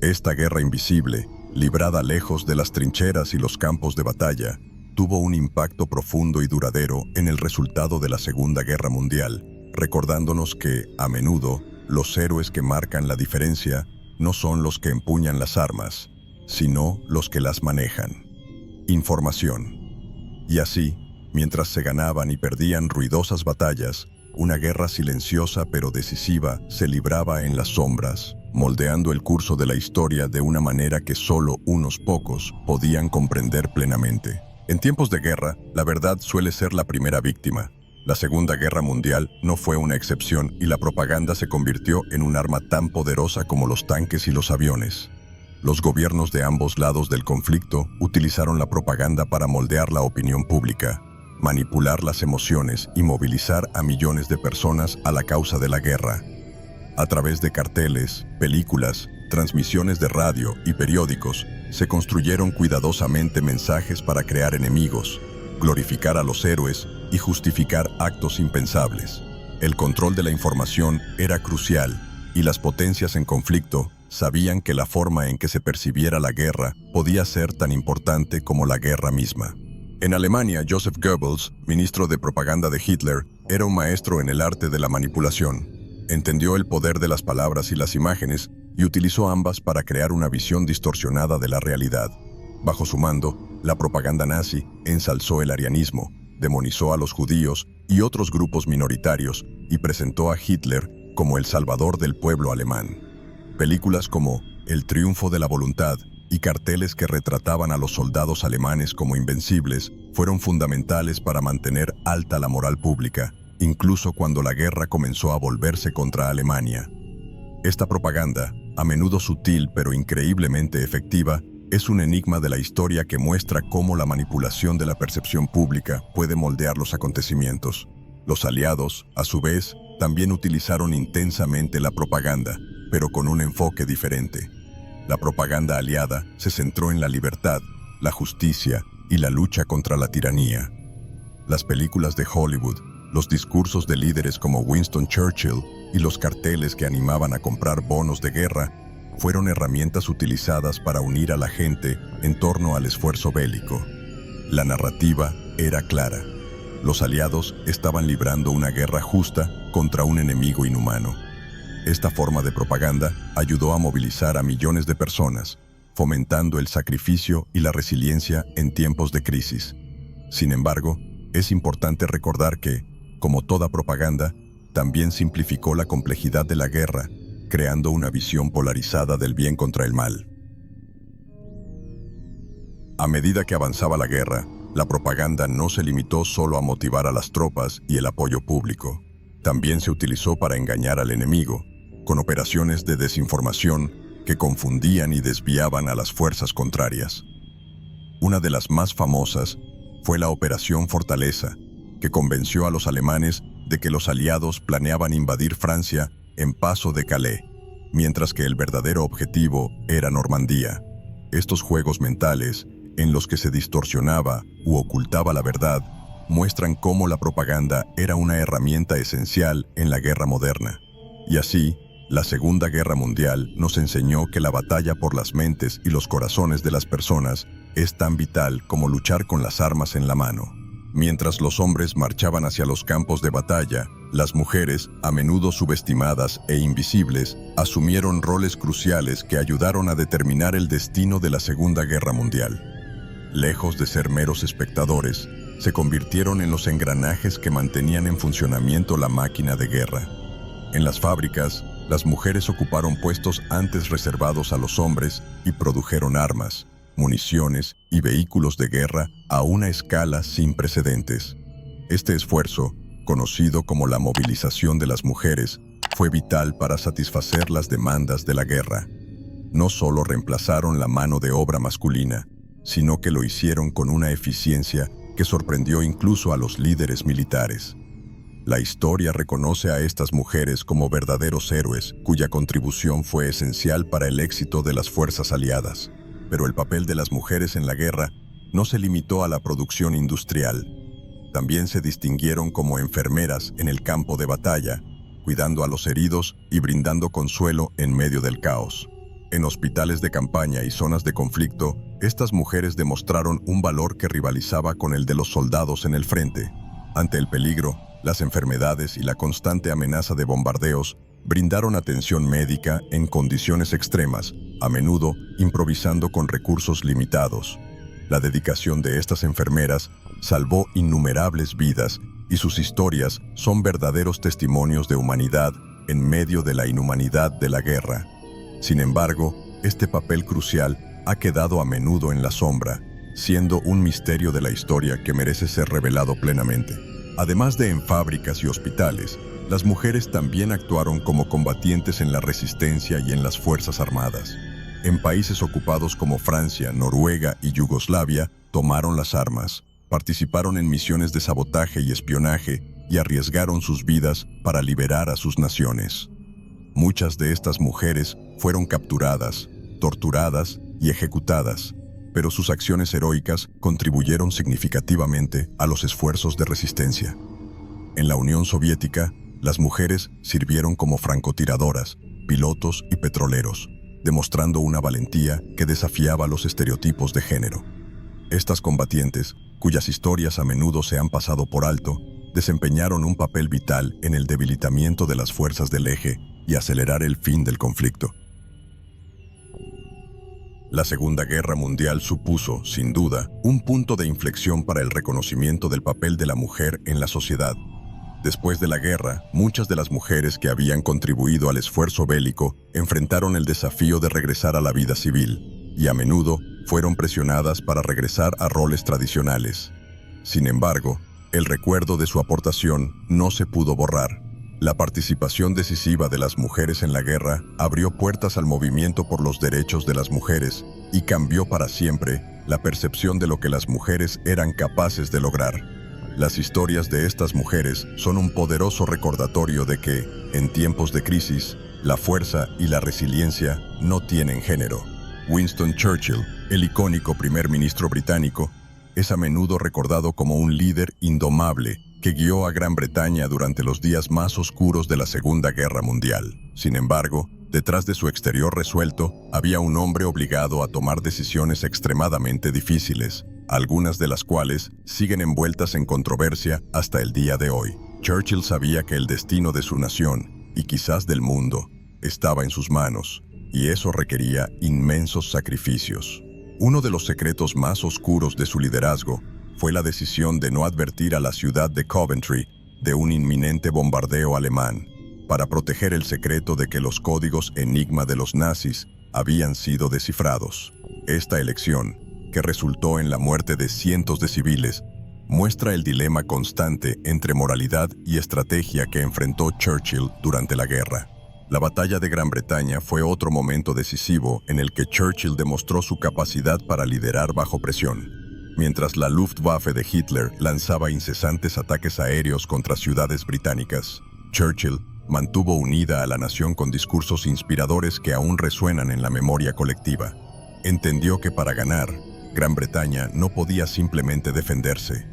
Esta guerra invisible, librada lejos de las trincheras y los campos de batalla, tuvo un impacto profundo y duradero en el resultado de la Segunda Guerra Mundial, recordándonos que, a menudo, los héroes que marcan la diferencia no son los que empuñan las armas, sino los que las manejan. Información. Y así, mientras se ganaban y perdían ruidosas batallas, una guerra silenciosa pero decisiva se libraba en las sombras, moldeando el curso de la historia de una manera que solo unos pocos podían comprender plenamente. En tiempos de guerra, la verdad suele ser la primera víctima. La Segunda Guerra Mundial no fue una excepción y la propaganda se convirtió en un arma tan poderosa como los tanques y los aviones. Los gobiernos de ambos lados del conflicto utilizaron la propaganda para moldear la opinión pública, manipular las emociones y movilizar a millones de personas a la causa de la guerra. A través de carteles, películas, transmisiones de radio y periódicos, se construyeron cuidadosamente mensajes para crear enemigos, glorificar a los héroes y justificar actos impensables. El control de la información era crucial y las potencias en conflicto sabían que la forma en que se percibiera la guerra podía ser tan importante como la guerra misma. En Alemania, Joseph Goebbels, ministro de propaganda de Hitler, era un maestro en el arte de la manipulación. Entendió el poder de las palabras y las imágenes y utilizó ambas para crear una visión distorsionada de la realidad. Bajo su mando, la propaganda nazi ensalzó el arianismo, demonizó a los judíos y otros grupos minoritarios y presentó a Hitler como el salvador del pueblo alemán. Películas como El triunfo de la voluntad y carteles que retrataban a los soldados alemanes como invencibles fueron fundamentales para mantener alta la moral pública, incluso cuando la guerra comenzó a volverse contra Alemania. Esta propaganda, a menudo sutil pero increíblemente efectiva, es un enigma de la historia que muestra cómo la manipulación de la percepción pública puede moldear los acontecimientos. Los aliados, a su vez, también utilizaron intensamente la propaganda, pero con un enfoque diferente. La propaganda aliada se centró en la libertad, la justicia y la lucha contra la tiranía. Las películas de Hollywood, los discursos de líderes como Winston Churchill y los carteles que animaban a comprar bonos de guerra fueron herramientas utilizadas para unir a la gente en torno al esfuerzo bélico. La narrativa era clara. Los aliados estaban librando una guerra justa contra un enemigo inhumano. Esta forma de propaganda ayudó a movilizar a millones de personas, fomentando el sacrificio y la resiliencia en tiempos de crisis. Sin embargo, es importante recordar que, como toda propaganda, también simplificó la complejidad de la guerra, creando una visión polarizada del bien contra el mal. A medida que avanzaba la guerra, la propaganda no se limitó solo a motivar a las tropas y el apoyo público. También se utilizó para engañar al enemigo, con operaciones de desinformación que confundían y desviaban a las fuerzas contrarias. Una de las más famosas fue la Operación Fortaleza, que convenció a los alemanes de que los aliados planeaban invadir Francia en Paso de Calais. mientras que el verdadero objetivo era Normandía. Estos juegos mentales, en los que se distorsionaba u ocultaba la verdad, muestran cómo la propaganda era una herramienta esencial en la guerra moderna. Y así, la Segunda Guerra Mundial nos enseñó que la batalla por las mentes y los corazones de las personas es tan vital como luchar con las armas en la mano. Mientras los hombres marchaban hacia los campos de batalla, las mujeres, a menudo subestimadas e invisibles, asumieron roles cruciales que ayudaron a determinar el destino de la Segunda Guerra Mundial. Lejos de ser meros espectadores, se convirtieron en los engranajes que mantenían en funcionamiento la máquina de guerra. En las fábricas, las mujeres ocuparon puestos antes reservados a los hombres y produjeron armas, municiones y vehículos de guerra a una escala sin precedentes. Este esfuerzo, conocido como la movilización de las mujeres, fue vital para satisfacer las demandas de la guerra. No solo reemplazaron la mano de obra masculina, sino que lo hicieron con una eficiencia que sorprendió incluso a los líderes militares. La historia reconoce a estas mujeres como verdaderos héroes, cuya contribución fue esencial para el éxito de las fuerzas aliadas. Pero el papel de las mujeres en la guerra no se limitó a la producción industrial. También se distinguieron como enfermeras en el campo de batalla, cuidando a los heridos y brindando consuelo en medio del caos. En hospitales de campaña y zonas de conflicto, estas mujeres demostraron un valor que rivalizaba con el de los soldados en el frente. Ante el peligro, las enfermedades y la constante amenaza de bombardeos, brindaron atención médica en condiciones extremas, a menudo improvisando con recursos limitados. La dedicación de estas enfermeras salvó innumerables vidas y sus historias son verdaderos testimonios de humanidad en medio de la inhumanidad de la guerra. Sin embargo, este papel crucial ha quedado a menudo en la sombra, siendo un misterio de la historia que merece ser revelado plenamente. Además de en fábricas y hospitales, las mujeres también actuaron como combatientes en la resistencia y en las fuerzas armadas. En países ocupados como Francia, Noruega y Yugoslavia, tomaron las armas, participaron en misiones de sabotaje y espionaje y arriesgaron sus vidas para liberar a sus naciones. Muchas de estas mujeres fueron capturadas, torturadas y ejecutadas, pero sus acciones heroicas contribuyeron significativamente a los esfuerzos de resistencia. En la Unión Soviética, las mujeres sirvieron como francotiradoras, pilotos y petroleros, demostrando una valentía que desafiaba los estereotipos de género. Estas combatientes, cuyas historias a menudo se han pasado por alto, desempeñaron un papel vital en el debilitamiento de las fuerzas del eje y acelerar el fin del conflicto. La Segunda Guerra Mundial supuso, sin duda, un punto de inflexión para el reconocimiento del papel de la mujer en la sociedad. Después de la guerra, muchas de las mujeres que habían contribuido al esfuerzo bélico enfrentaron el desafío de regresar a la vida civil, y a menudo fueron presionadas para regresar a roles tradicionales. Sin embargo, el recuerdo de su aportación no se pudo borrar. La participación decisiva de las mujeres en la guerra abrió puertas al movimiento por los derechos de las mujeres y cambió para siempre la percepción de lo que las mujeres eran capaces de lograr. Las historias de estas mujeres son un poderoso recordatorio de que, en tiempos de crisis, la fuerza y la resiliencia no tienen género. Winston Churchill, el icónico primer ministro británico, es a menudo recordado como un líder indomable que guió a Gran Bretaña durante los días más oscuros de la Segunda Guerra Mundial. Sin embargo, detrás de su exterior resuelto, había un hombre obligado a tomar decisiones extremadamente difíciles, algunas de las cuales siguen envueltas en controversia hasta el día de hoy. Churchill sabía que el destino de su nación, y quizás del mundo, estaba en sus manos, y eso requería inmensos sacrificios. Uno de los secretos más oscuros de su liderazgo fue la decisión de no advertir a la ciudad de Coventry de un inminente bombardeo alemán, para proteger el secreto de que los códigos enigma de los nazis habían sido descifrados. Esta elección, que resultó en la muerte de cientos de civiles, muestra el dilema constante entre moralidad y estrategia que enfrentó Churchill durante la guerra. La batalla de Gran Bretaña fue otro momento decisivo en el que Churchill demostró su capacidad para liderar bajo presión. Mientras la Luftwaffe de Hitler lanzaba incesantes ataques aéreos contra ciudades británicas, Churchill, mantuvo unida a la nación con discursos inspiradores que aún resuenan en la memoria colectiva. Entendió que para ganar, Gran Bretaña no podía simplemente defenderse.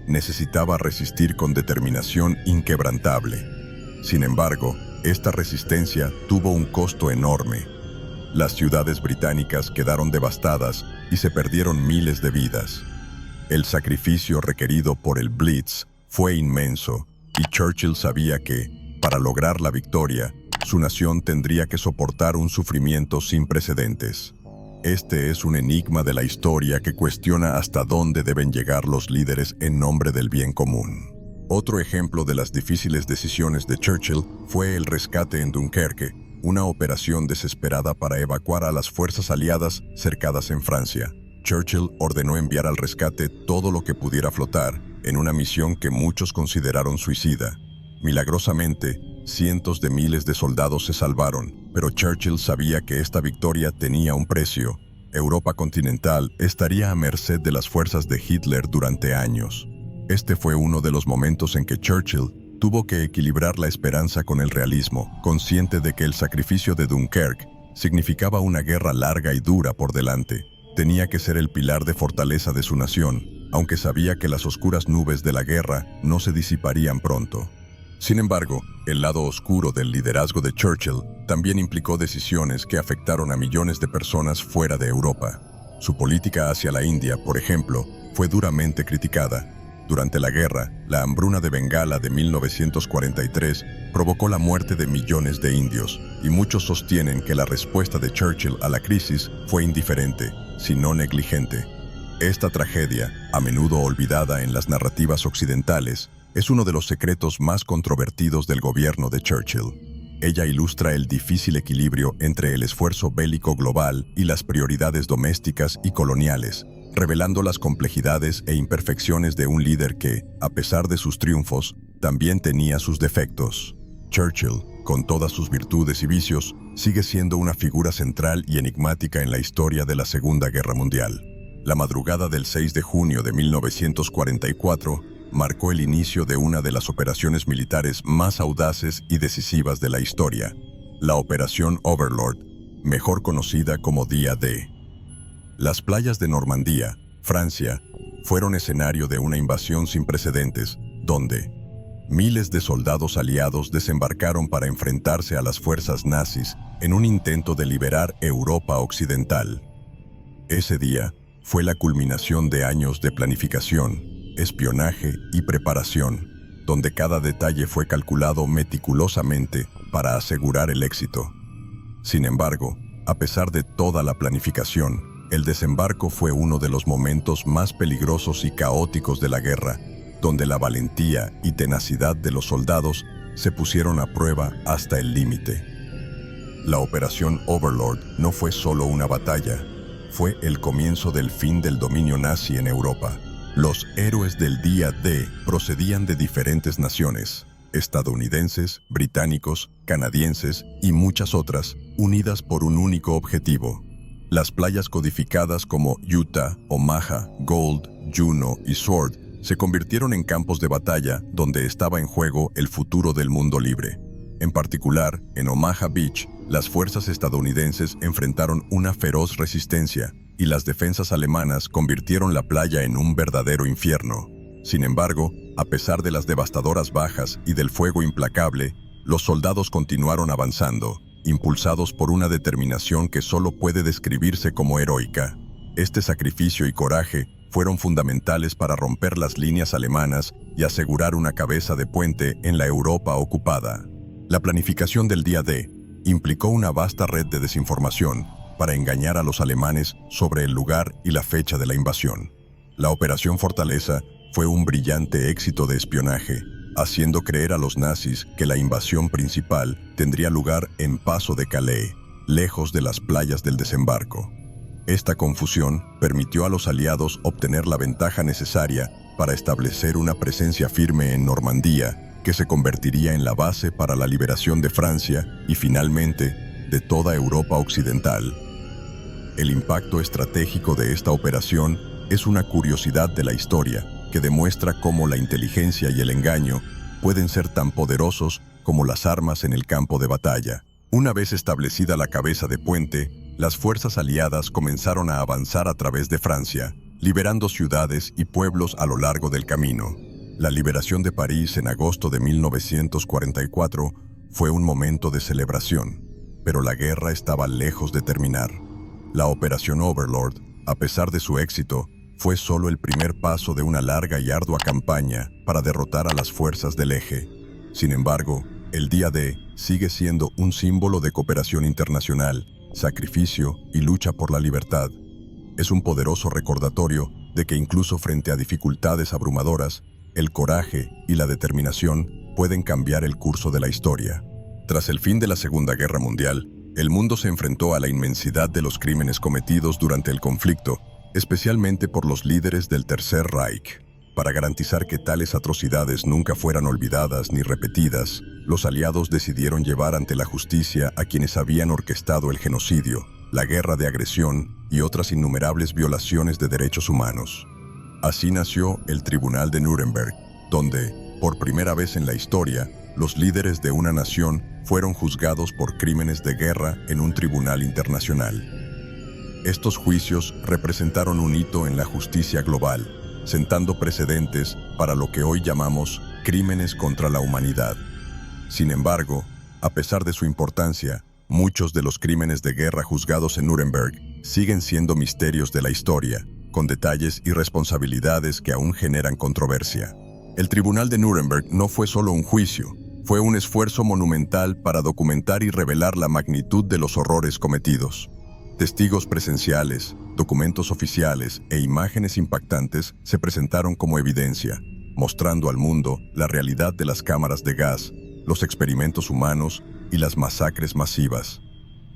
Necesitaba resistir con determinación inquebrantable. Sin embargo, esta resistencia tuvo un costo enorme. Las ciudades británicas quedaron devastadas y se perdieron miles de vidas. El sacrificio requerido por el Blitz fue inmenso, y Churchill sabía que, para lograr la victoria, su nación tendría que soportar un sufrimiento sin precedentes. Este es un enigma de la historia que cuestiona hasta dónde deben llegar los líderes en nombre del bien común. Otro ejemplo de las difíciles decisiones de Churchill fue el rescate en Dunkerque, una operación desesperada para evacuar a las fuerzas aliadas cercadas en Francia. Churchill ordenó enviar al rescate todo lo que pudiera flotar, en una misión que muchos consideraron suicida. Milagrosamente, cientos de miles de soldados se salvaron, pero Churchill sabía que esta victoria tenía un precio. Europa continental estaría a merced de las fuerzas de Hitler durante años. Este fue uno de los momentos en que Churchill tuvo que equilibrar la esperanza con el realismo, consciente de que el sacrificio de Dunkerque significaba una guerra larga y dura por delante. Tenía que ser el pilar de fortaleza de su nación, aunque sabía que las oscuras nubes de la guerra no se disiparían pronto. Sin embargo, el lado oscuro del liderazgo de Churchill también implicó decisiones que afectaron a millones de personas fuera de Europa. Su política hacia la India, por ejemplo, fue duramente criticada. Durante la guerra, la hambruna de Bengala de 1943 provocó la muerte de millones de indios, y muchos sostienen que la respuesta de Churchill a la crisis fue indiferente, si no negligente. Esta tragedia, a menudo olvidada en las narrativas occidentales, es uno de los secretos más controvertidos del gobierno de Churchill. Ella ilustra el difícil equilibrio entre el esfuerzo bélico global y las prioridades domésticas y coloniales, revelando las complejidades e imperfecciones de un líder que, a pesar de sus triunfos, también tenía sus defectos. Churchill, con todas sus virtudes y vicios, sigue siendo una figura central y enigmática en la historia de la Segunda Guerra Mundial. La madrugada del 6 de junio de 1944 marcó el inicio de una de las operaciones militares más audaces y decisivas de la historia, la Operación Overlord, mejor conocida como Día D. Las playas de Normandía, Francia, fueron escenario de una invasión sin precedentes, donde miles de soldados aliados desembarcaron para enfrentarse a las fuerzas nazis en un intento de liberar Europa occidental. Ese día fue la culminación de años de planificación, espionaje y preparación, donde cada detalle fue calculado meticulosamente para asegurar el éxito. Sin embargo, a pesar de toda la planificación, el desembarco fue uno de los momentos más peligrosos y caóticos de la guerra, donde la valentía y tenacidad de los soldados se pusieron a prueba hasta el límite. La Operación Overlord no fue solo una batalla, fue el comienzo del fin del dominio nazi en Europa. Los héroes del Día D procedían de diferentes naciones, estadounidenses, británicos, canadienses y muchas otras, unidas por un único objetivo. Las playas codificadas como Utah, Omaha, Gold, Juno y Sword se convirtieron en campos de batalla donde estaba en juego el futuro del mundo libre. En particular, en Omaha Beach, las fuerzas estadounidenses enfrentaron una feroz resistencia, y las defensas alemanas convirtieron la playa en un verdadero infierno. Sin embargo, a pesar de las devastadoras bajas y del fuego implacable, los soldados continuaron avanzando, impulsados por una determinación que solo puede describirse como heroica. Este sacrificio y coraje fueron fundamentales para romper las líneas alemanas y asegurar una cabeza de puente en la Europa ocupada. La planificación del Día D implicó una vasta red de desinformación para engañar a los alemanes sobre el lugar y la fecha de la invasión. La Operación Fortaleza fue un brillante éxito de espionaje, haciendo creer a los nazis que la invasión principal tendría lugar en Paso de Calais, lejos de las playas del desembarco. Esta confusión permitió a los aliados obtener la ventaja necesaria para establecer una presencia firme en Normandía, que se convertiría en la base para la liberación de Francia y finalmente de toda Europa occidental. El impacto estratégico de esta operación es una curiosidad de la historia que demuestra cómo la inteligencia y el engaño pueden ser tan poderosos como las armas en el campo de batalla. Una vez establecida la cabeza de puente, las fuerzas aliadas comenzaron a avanzar a través de Francia, liberando ciudades y pueblos a lo largo del camino. La liberación de París en agosto de 1944 fue un momento de celebración, pero la guerra estaba lejos de terminar. La Operación Overlord, a pesar de su éxito, fue solo el primer paso de una larga y ardua campaña para derrotar a las fuerzas del Eje. Sin embargo, el Día D sigue siendo un símbolo de cooperación internacional, sacrificio y lucha por la libertad. Es un poderoso recordatorio de que incluso frente a dificultades abrumadoras, el coraje y la determinación pueden cambiar el curso de la historia. Tras el fin de la Segunda Guerra Mundial, el mundo se enfrentó a la inmensidad de los crímenes cometidos durante el conflicto, especialmente por los líderes del Tercer Reich. Para garantizar que tales atrocidades nunca fueran olvidadas ni repetidas, los aliados decidieron llevar ante la justicia a quienes habían orquestado el genocidio, la guerra de agresión y otras innumerables violaciones de derechos humanos. Así nació el Tribunal de Nuremberg, donde, por primera vez en la historia, los líderes de una nación fueron juzgados por crímenes de guerra en un tribunal internacional. Estos juicios representaron un hito en la justicia global, sentando precedentes para lo que hoy llamamos crímenes contra la humanidad. Sin embargo, a pesar de su importancia, muchos de los crímenes de guerra juzgados en Nuremberg siguen siendo misterios de la historia, con detalles y responsabilidades que aún generan controversia. El Tribunal de Nuremberg no fue solo un juicio, fue un esfuerzo monumental para documentar y revelar la magnitud de los horrores cometidos. Testigos presenciales, documentos oficiales e imágenes impactantes se presentaron como evidencia, mostrando al mundo la realidad de las cámaras de gas, los experimentos humanos y las masacres masivas.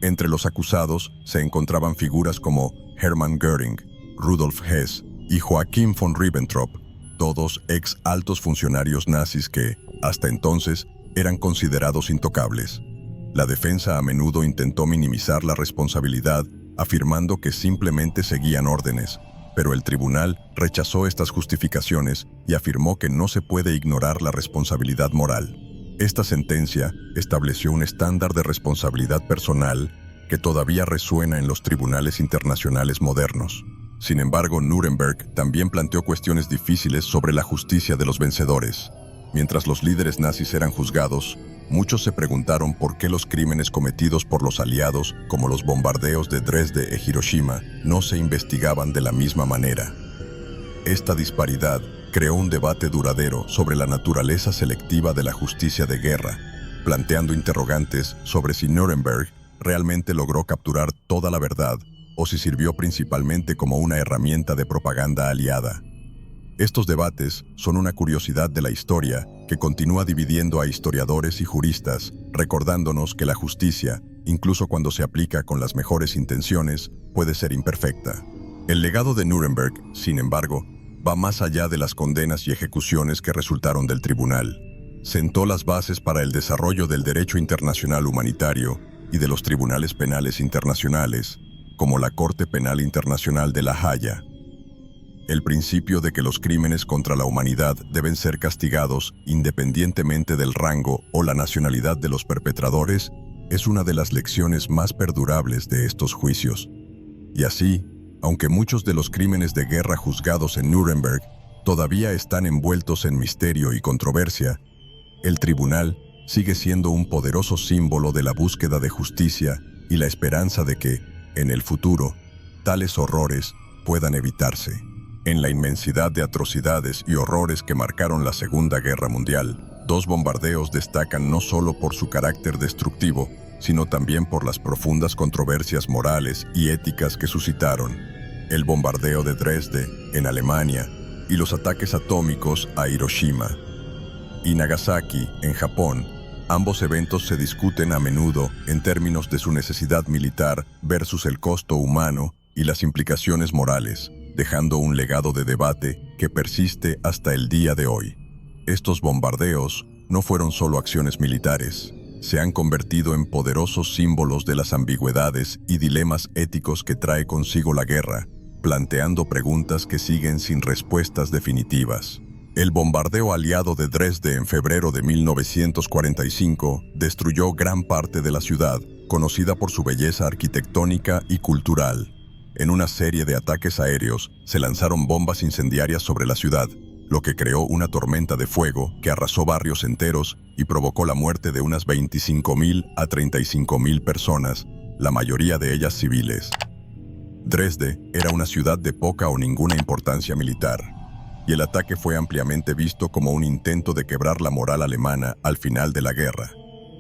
Entre los acusados se encontraban figuras como Hermann Göring, Rudolf Hess y Joachim von Ribbentrop, todos ex altos funcionarios nazis que, hasta entonces, eran considerados intocables. La defensa a menudo intentó minimizar la responsabilidad, afirmando que simplemente seguían órdenes, pero el tribunal rechazó estas justificaciones y afirmó que no se puede ignorar la responsabilidad moral. Esta sentencia estableció un estándar de responsabilidad personal que todavía resuena en los tribunales internacionales modernos. Sin embargo, Nuremberg también planteó cuestiones difíciles sobre la justicia de los vencedores. Mientras los líderes nazis eran juzgados, muchos se preguntaron por qué los crímenes cometidos por los aliados, como los bombardeos de Dresde e Hiroshima, no se investigaban de la misma manera. Esta disparidad creó un debate duradero sobre la naturaleza selectiva de la justicia de guerra, planteando interrogantes sobre si Nuremberg realmente logró capturar toda la verdad o si sirvió principalmente como una herramienta de propaganda aliada. Estos debates son una curiosidad de la historia que continúa dividiendo a historiadores y juristas, recordándonos que la justicia, incluso cuando se aplica con las mejores intenciones, puede ser imperfecta. El legado de Nuremberg, sin embargo, va más allá de las condenas y ejecuciones que resultaron del tribunal. Sentó las bases para el desarrollo del derecho internacional humanitario y de los tribunales penales internacionales, como la Corte Penal Internacional de La Haya. El principio de que los crímenes contra la humanidad deben ser castigados independientemente del rango o la nacionalidad de los perpetradores es una de las lecciones más perdurables de estos juicios. Y así, aunque muchos de los crímenes de guerra juzgados en Nuremberg todavía están envueltos en misterio y controversia, el tribunal sigue siendo un poderoso símbolo de la búsqueda de justicia y la esperanza de que, en el futuro, tales horrores puedan evitarse. En la inmensidad de atrocidades y horrores que marcaron la Segunda Guerra Mundial, dos bombardeos destacan no solo por su carácter destructivo, sino también por las profundas controversias morales y éticas que suscitaron. El bombardeo de Dresde, en Alemania, y los ataques atómicos a Hiroshima y Nagasaki, en Japón. Ambos eventos se discuten a menudo en términos de su necesidad militar versus el costo humano y las implicaciones morales, dejando un legado de debate que persiste hasta el día de hoy. Estos bombardeos no fueron solo acciones militares, se han convertido en poderosos símbolos de las ambigüedades y dilemas éticos que trae consigo la guerra, planteando preguntas que siguen sin respuestas definitivas. El bombardeo aliado de Dresde en febrero de 1945 destruyó gran parte de la ciudad, conocida por su belleza arquitectónica y cultural. En una serie de ataques aéreos, se lanzaron bombas incendiarias sobre la ciudad, lo que creó una tormenta de fuego que arrasó barrios enteros y provocó la muerte de unas 25.000 a 35.000 personas, la mayoría de ellas civiles. Dresde era una ciudad de poca o ninguna importancia militar, y el ataque fue ampliamente visto como un intento de quebrar la moral alemana al final de la guerra.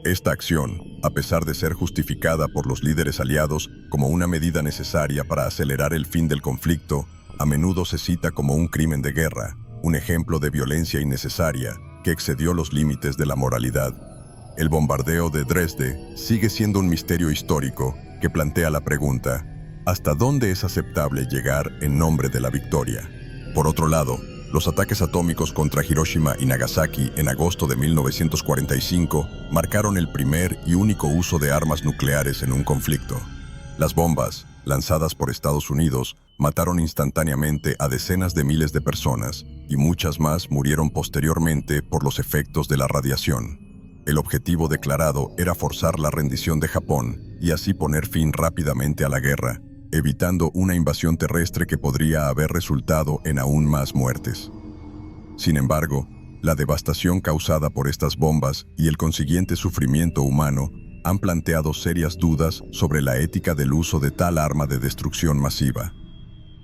Esta acción, a pesar de ser justificada por los líderes aliados como una medida necesaria para acelerar el fin del conflicto, a menudo se cita como un crimen de guerra, un ejemplo de violencia innecesaria que excedió los límites de la moralidad. El bombardeo de Dresde sigue siendo un misterio histórico que plantea la pregunta: ¿hasta dónde es aceptable llegar en nombre de la victoria? Por otro lado, los ataques atómicos contra Hiroshima y Nagasaki en agosto de 1945 marcaron el primer y único uso de armas nucleares en un conflicto. Las bombas, lanzadas por Estados Unidos, mataron instantáneamente a decenas de miles de personas, y muchas más murieron posteriormente por los efectos de la radiación. El objetivo declarado era forzar la rendición de Japón y así poner fin rápidamente a la guerra, evitando una invasión terrestre que podría haber resultado en aún más muertes. Sin embargo, la devastación causada por estas bombas y el consiguiente sufrimiento humano han planteado serias dudas sobre la ética del uso de tal arma de destrucción masiva.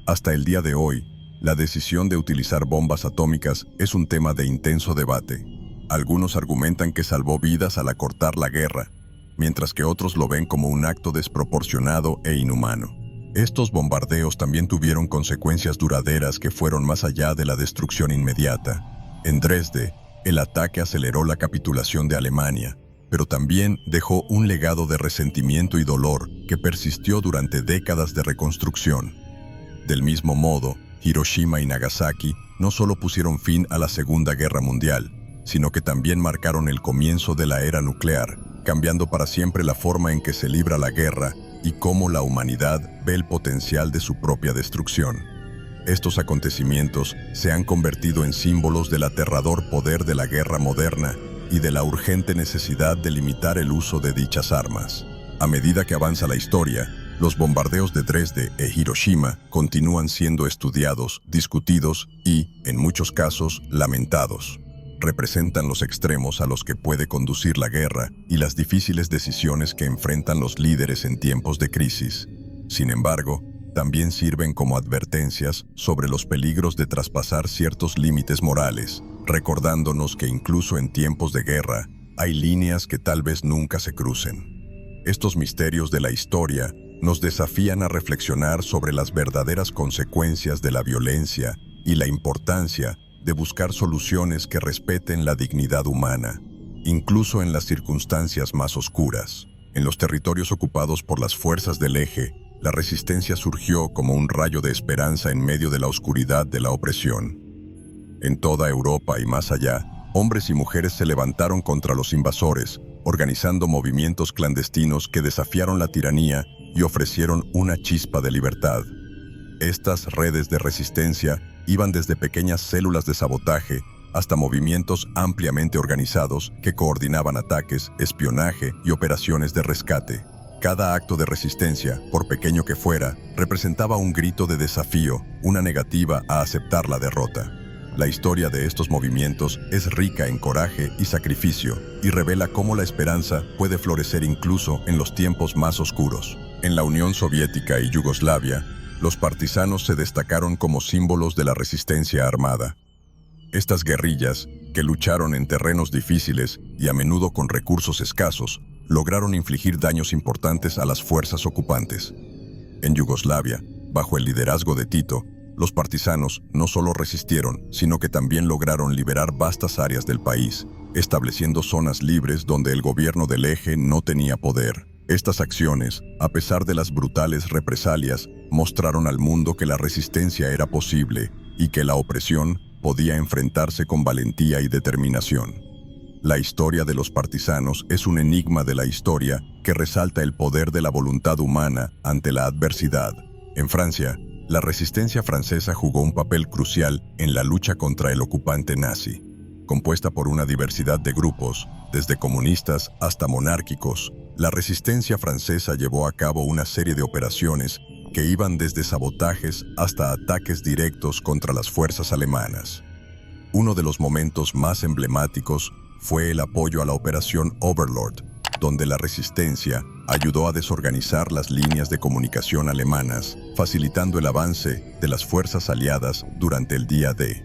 Hasta el día de hoy, la decisión de utilizar bombas atómicas es un tema de intenso debate. Algunos argumentan que salvó vidas al acortar la guerra, mientras que otros lo ven como un acto desproporcionado e inhumano. Estos bombardeos también tuvieron consecuencias duraderas que fueron más allá de la destrucción inmediata. En Dresde, el ataque aceleró la capitulación de Alemania, pero también dejó un legado de resentimiento y dolor que persistió durante décadas de reconstrucción. Del mismo modo, Hiroshima y Nagasaki no solo pusieron fin a la Segunda Guerra Mundial, sino que también marcaron el comienzo de la era nuclear, cambiando para siempre la forma en que se libra la guerra y cómo la humanidad ve el potencial de su propia destrucción. Estos acontecimientos se han convertido en símbolos del aterrador poder de la guerra moderna y de la urgente necesidad de limitar el uso de dichas armas. A medida que avanza la historia, los bombardeos de Dresde e Hiroshima continúan siendo estudiados, discutidos y, en muchos casos, lamentados. Representan los extremos a los que puede conducir la guerra y las difíciles decisiones que enfrentan los líderes en tiempos de crisis. Sin embargo, también sirven como advertencias sobre los peligros de traspasar ciertos límites morales, recordándonos que incluso en tiempos de guerra hay líneas que tal vez nunca se crucen. Estos misterios de la historia nos desafían a reflexionar sobre las verdaderas consecuencias de la violencia y la importancia de buscar soluciones que respeten la dignidad humana, incluso en las circunstancias más oscuras. En los territorios ocupados por las fuerzas del Eje, la resistencia surgió como un rayo de esperanza en medio de la oscuridad de la opresión. En toda Europa y más allá, hombres y mujeres se levantaron contra los invasores, organizando movimientos clandestinos que desafiaron la tiranía y ofrecieron una chispa de libertad. Estas redes de resistencia iban desde pequeñas células de sabotaje hasta movimientos ampliamente organizados que coordinaban ataques, espionaje y operaciones de rescate. Cada acto de resistencia, por pequeño que fuera, representaba un grito de desafío, una negativa a aceptar la derrota. La historia de estos movimientos es rica en coraje y sacrificio y revela cómo la esperanza puede florecer incluso en los tiempos más oscuros. En la Unión Soviética y Yugoslavia, los partisanos se destacaron como símbolos de la resistencia armada. Estas guerrillas, que lucharon en terrenos difíciles y a menudo con recursos escasos, lograron infligir daños importantes a las fuerzas ocupantes. En Yugoslavia, bajo el liderazgo de Tito, los partisanos no solo resistieron, sino que también lograron liberar vastas áreas del país, estableciendo zonas libres donde el gobierno del Eje no tenía poder. Estas acciones, a pesar de las brutales represalias, mostraron al mundo que la resistencia era posible y que la opresión podía enfrentarse con valentía y determinación. La historia de los partisanos es un enigma de la historia que resalta el poder de la voluntad humana ante la adversidad. En Francia, La resistencia francesa jugó un papel crucial en la lucha contra el ocupante nazi, compuesta por una diversidad de grupos, desde comunistas hasta monárquicos. La resistencia francesa llevó a cabo una serie de operaciones que iban desde sabotajes hasta ataques directos contra las fuerzas alemanas. Uno de los momentos más emblemáticos fue el apoyo a la Operación Overlord, donde la resistencia ayudó a desorganizar las líneas de comunicación alemanas, facilitando el avance de las fuerzas aliadas durante el día D.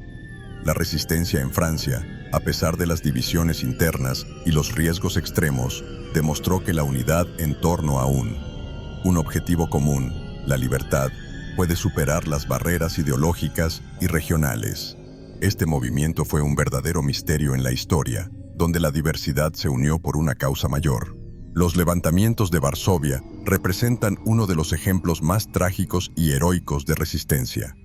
La resistencia en Francia, a pesar de las divisiones internas y los riesgos extremos, demostró que la unidad en torno a un objetivo común, la libertad, puede superar las barreras ideológicas y regionales. Este movimiento fue un verdadero misterio en la historia, donde la diversidad se unió por una causa mayor. Los levantamientos de Varsovia representan uno de los ejemplos más trágicos y heroicos de resistencia.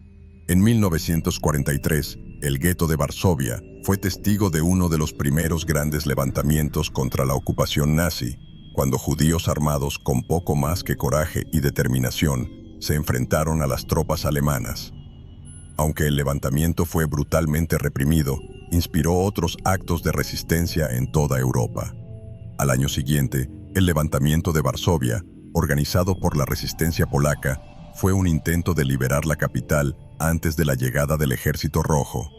En 1943, el gueto de Varsovia fue testigo de uno de los primeros grandes levantamientos contra la ocupación nazi, cuando judíos armados con poco más que coraje y determinación se enfrentaron a las tropas alemanas. Aunque el levantamiento fue brutalmente reprimido, inspiró otros actos de resistencia en toda Europa. Al año siguiente, el levantamiento de Varsovia, organizado por la resistencia polaca, fue un intento de liberar la capital antes de la llegada del Ejército Rojo.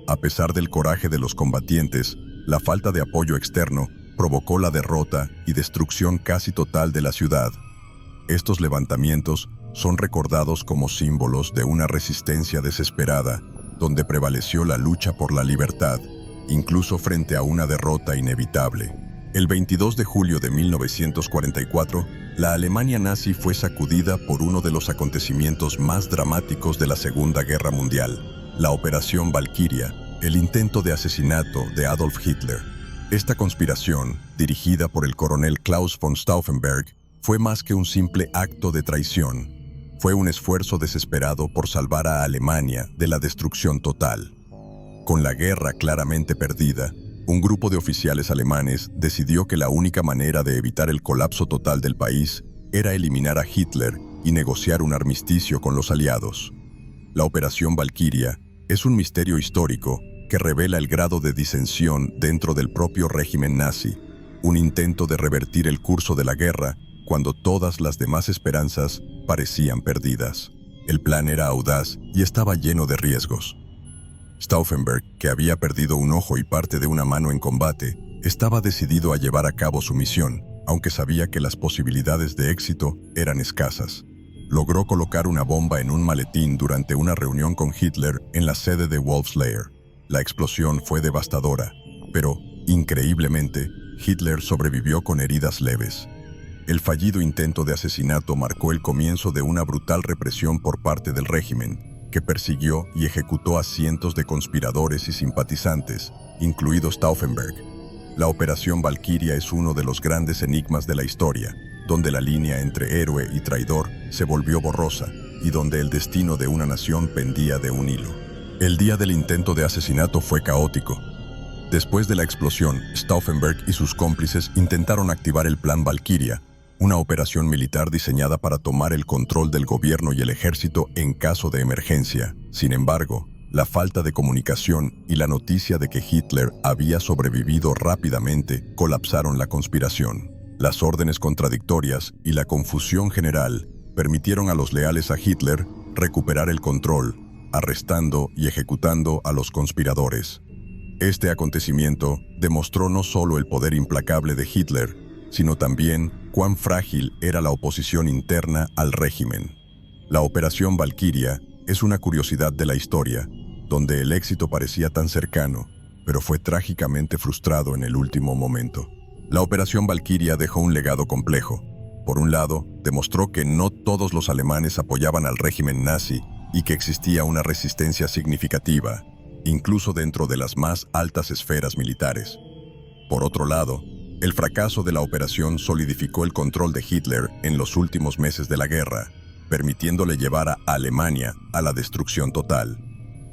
A pesar del coraje de los combatientes, la falta de apoyo externo provocó la derrota y destrucción casi total de la ciudad. Estos levantamientos son recordados como símbolos de una resistencia desesperada, donde prevaleció la lucha por la libertad, incluso frente a una derrota inevitable. El 22 de julio de 1944, la Alemania nazi fue sacudida por uno de los acontecimientos más dramáticos de la Segunda Guerra Mundial, la Operación Valquiria, el intento de asesinato de Adolf Hitler. Esta conspiración, dirigida por el coronel Klaus von Stauffenberg, fue más que un simple acto de traición. Fue un esfuerzo desesperado por salvar a Alemania de la destrucción total. Con la guerra claramente perdida, un grupo de oficiales alemanes decidió que la única manera de evitar el colapso total del país era eliminar a Hitler y negociar un armisticio con los aliados. La Operación Valquiria es un misterio histórico que revela el grado de disensión dentro del propio régimen nazi, un intento de revertir el curso de la guerra cuando todas las demás esperanzas parecían perdidas. El plan era audaz y estaba lleno de riesgos. Stauffenberg, que había perdido un ojo y parte de una mano en combate, estaba decidido a llevar a cabo su misión, aunque sabía que las posibilidades de éxito eran escasas. Logró colocar una bomba en un maletín durante una reunión con Hitler en la sede de Wolfslayer. La explosión fue devastadora, pero, increíblemente, Hitler sobrevivió con heridas leves. El fallido intento de asesinato marcó el comienzo de una brutal represión por parte del régimen, que persiguió y ejecutó a cientos de conspiradores y simpatizantes, incluido Stauffenberg. La Operación Valquiria es uno de los grandes enigmas de la historia, donde la línea entre héroe y traidor se volvió borrosa y donde el destino de una nación pendía de un hilo. El día del intento de asesinato fue caótico. Después de la explosión, Stauffenberg y sus cómplices intentaron activar el Plan Valquiria, una operación militar diseñada para tomar el control del gobierno y el ejército en caso de emergencia. Sin embargo, la falta de comunicación y la noticia de que Hitler había sobrevivido rápidamente colapsaron la conspiración. Las órdenes contradictorias y la confusión general permitieron a los leales a Hitler recuperar el control, arrestando y ejecutando a los conspiradores. Este acontecimiento demostró no solo el poder implacable de Hitler, sino también cuán frágil era la oposición interna al régimen. La Operación Valquiria es una curiosidad de la historia, donde el éxito parecía tan cercano, pero fue trágicamente frustrado en el último momento. La Operación Valquiria dejó un legado complejo. Por un lado, demostró que no todos los alemanes apoyaban al régimen nazi y que existía una resistencia significativa, incluso dentro de las más altas esferas militares. Por otro lado, el fracaso de la operación solidificó el control de Hitler en los últimos meses de la guerra, permitiéndole llevar a Alemania a la destrucción total.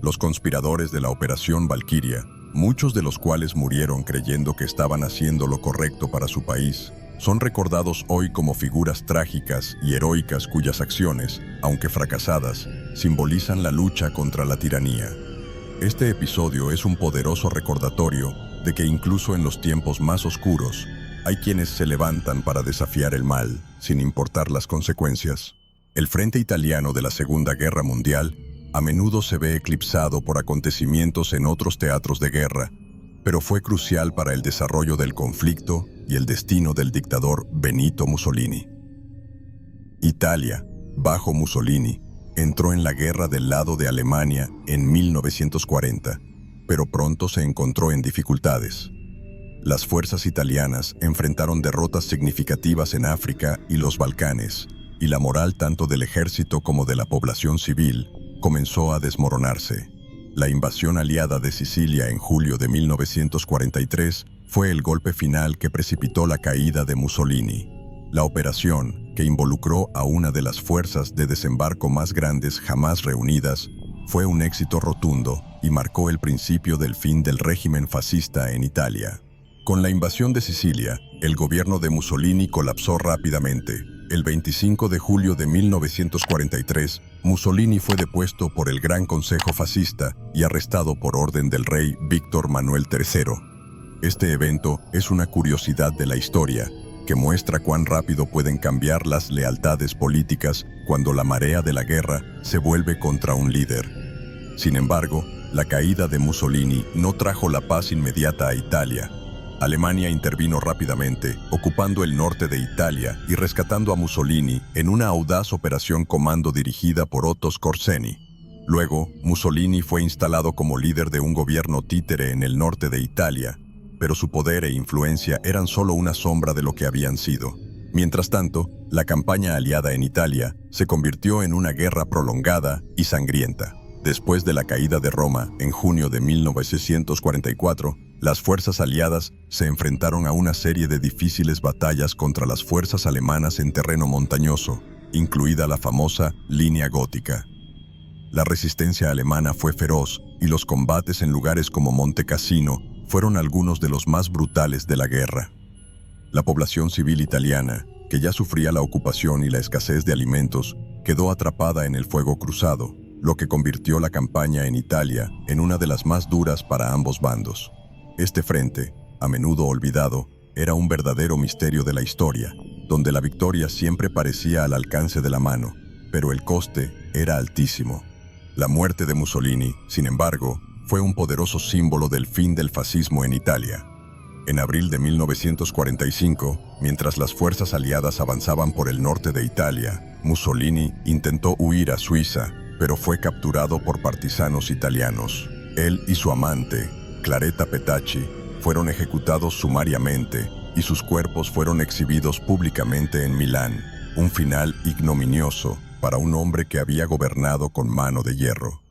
Los conspiradores de la Operación Valquiria, muchos de los cuales murieron creyendo que estaban haciendo lo correcto para su país, son recordados hoy como figuras trágicas y heroicas cuyas acciones, aunque fracasadas, simbolizan la lucha contra la tiranía. Este episodio es un poderoso recordatorio de que incluso en los tiempos más oscuros, hay quienes se levantan para desafiar el mal, sin importar las consecuencias. El frente italiano de la Segunda Guerra Mundial a menudo se ve eclipsado por acontecimientos en otros teatros de guerra, pero fue crucial para el desarrollo del conflicto y el destino del dictador Benito Mussolini. Italia, bajo Mussolini, entró en la guerra del lado de Alemania en 1940, pero pronto se encontró en dificultades. Las fuerzas italianas enfrentaron derrotas significativas en África y los Balcanes, y la moral tanto del ejército como de la población civil comenzó a desmoronarse. La invasión aliada de Sicilia en julio de 1943 fue el golpe final que precipitó la caída de Mussolini. La operación, que involucró a una de las fuerzas de desembarco más grandes jamás reunidas, fue un éxito rotundo y marcó el principio del fin del régimen fascista en Italia. Con la invasión de Sicilia, el gobierno de Mussolini colapsó rápidamente. El 25 de julio de 1943, Mussolini fue depuesto por el Gran Consejo Fascista y arrestado por orden del rey Víctor Manuel III. Este evento es una curiosidad de la historia, que muestra cuán rápido pueden cambiar las lealtades políticas cuando la marea de la guerra se vuelve contra un líder. Sin embargo, la caída de Mussolini no trajo la paz inmediata a Italia. Alemania intervino rápidamente, ocupando el norte de Italia y rescatando a Mussolini en una audaz operación comando dirigida por Otto Skorzeny. Luego, Mussolini fue instalado como líder de un gobierno títere en el norte de Italia, pero su poder e influencia eran solo una sombra de lo que habían sido. Mientras tanto, la campaña aliada en Italia se convirtió en una guerra prolongada y sangrienta. Después de la caída de Roma en junio de 1944, las fuerzas aliadas se enfrentaron a una serie de difíciles batallas contra las fuerzas alemanas en terreno montañoso, incluida la famosa Línea Gótica. La resistencia alemana fue feroz y los combates en lugares como Monte Cassino fueron algunos de los más brutales de la guerra. La población civil italiana, que ya sufría la ocupación y la escasez de alimentos, quedó atrapada en el fuego cruzado, lo que convirtió la campaña en Italia en una de las más duras para ambos bandos. Este frente, a menudo olvidado, era un verdadero misterio de la historia, donde la victoria siempre parecía al alcance de la mano, pero el coste era altísimo. La muerte de Mussolini, sin embargo, fue un poderoso símbolo del fin del fascismo en Italia. En abril de 1945, mientras las fuerzas aliadas avanzaban por el norte de Italia, Mussolini intentó huir a Suiza, pero fue capturado por partisanos italianos. Él y su amante, Claretta Petacci, fueron ejecutados sumariamente y sus cuerpos fueron exhibidos públicamente en Milán, un final ignominioso para un hombre que había gobernado con mano de hierro.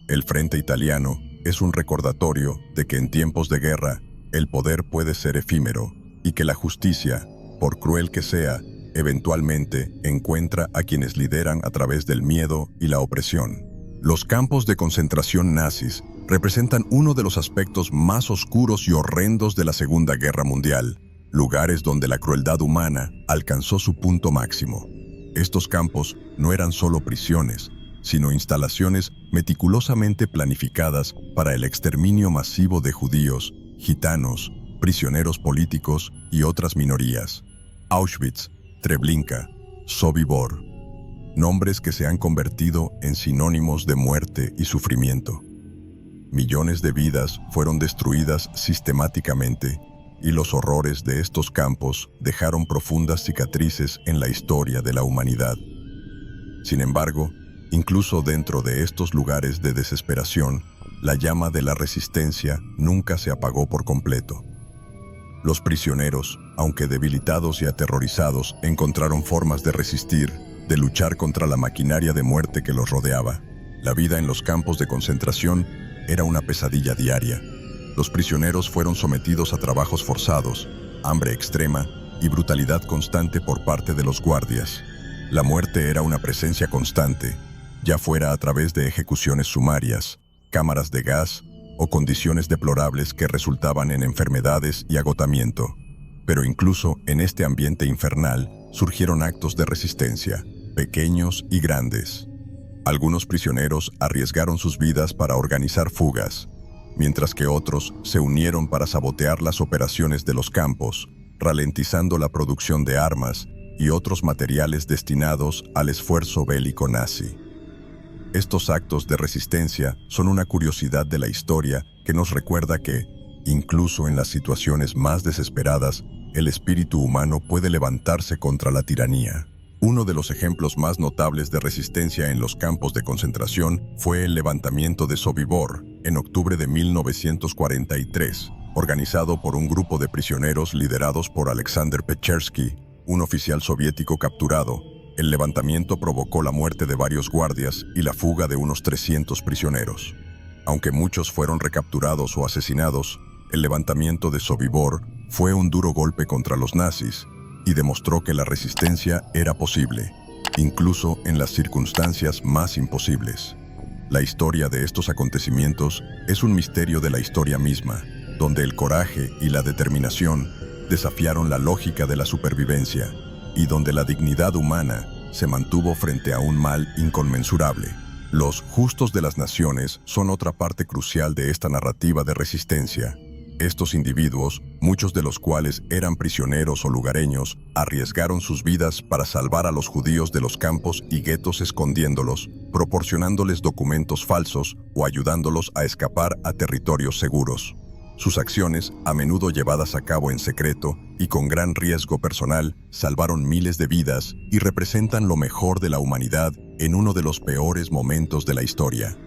El frente italiano es un recordatorio de que en tiempos de guerra el poder puede ser efímero y que la justicia, por cruel que sea, eventualmente encuentra a quienes lideran a través del miedo y la opresión. Los campos de concentración nazis representan uno de los aspectos más oscuros y horrendos de la Segunda Guerra Mundial, lugares donde la crueldad humana alcanzó su punto máximo. Estos campos no eran solo prisiones, sino instalaciones meticulosamente planificadas para el exterminio masivo de judíos, gitanos, prisioneros políticos y otras minorías. Auschwitz, Treblinka, Sobibor, nombres que se han convertido en sinónimos de muerte y sufrimiento. Millones de vidas fueron destruidas sistemáticamente y los horrores de estos campos dejaron profundas cicatrices en la historia de la humanidad. Sin embargo, incluso dentro de estos lugares de desesperación, la llama de la resistencia nunca se apagó por completo. Los prisioneros, aunque debilitados y aterrorizados, encontraron formas de resistir, de luchar contra la maquinaria de muerte que los rodeaba. La vida en los campos de concentración era una pesadilla diaria. Los prisioneros fueron sometidos a trabajos forzados, hambre extrema y brutalidad constante por parte de los guardias. La muerte era una presencia constante, ya fuera a través de ejecuciones sumarias, cámaras de gas o condiciones deplorables que resultaban en enfermedades y agotamiento. Pero incluso en este ambiente infernal surgieron actos de resistencia, pequeños y grandes. Algunos prisioneros arriesgaron sus vidas para organizar fugas, mientras que otros se unieron para sabotear las operaciones de los campos, ralentizando la producción de armas y otros materiales destinados al esfuerzo bélico nazi. Estos actos de resistencia son una curiosidad de la historia que nos recuerda que, incluso en las situaciones más desesperadas, el espíritu humano puede levantarse contra la tiranía. Uno de los ejemplos más notables de resistencia en los campos de concentración fue el levantamiento de Sobibor, en octubre de 1943, organizado por un grupo de prisioneros liderados por Alexander Pechersky, un oficial soviético capturado. El levantamiento provocó la muerte de varios guardias y la fuga de unos 300 prisioneros. Aunque muchos fueron recapturados o asesinados, el levantamiento de Sobibor fue un duro golpe contra los nazis y demostró que la resistencia era posible, incluso en las circunstancias más imposibles. La historia de estos acontecimientos es un misterio de la historia misma, donde el coraje y la determinación desafiaron la lógica de la supervivencia y donde la dignidad humana se mantuvo frente a un mal inconmensurable. Los justos de las naciones son otra parte crucial de esta narrativa de resistencia. Estos individuos, muchos de los cuales eran prisioneros o lugareños, arriesgaron sus vidas para salvar a los judíos de los campos y guetos escondiéndolos, proporcionándoles documentos falsos o ayudándolos a escapar a territorios seguros. Sus acciones, a menudo llevadas a cabo en secreto y con gran riesgo personal, salvaron miles de vidas y representan lo mejor de la humanidad en uno de los peores momentos de la historia.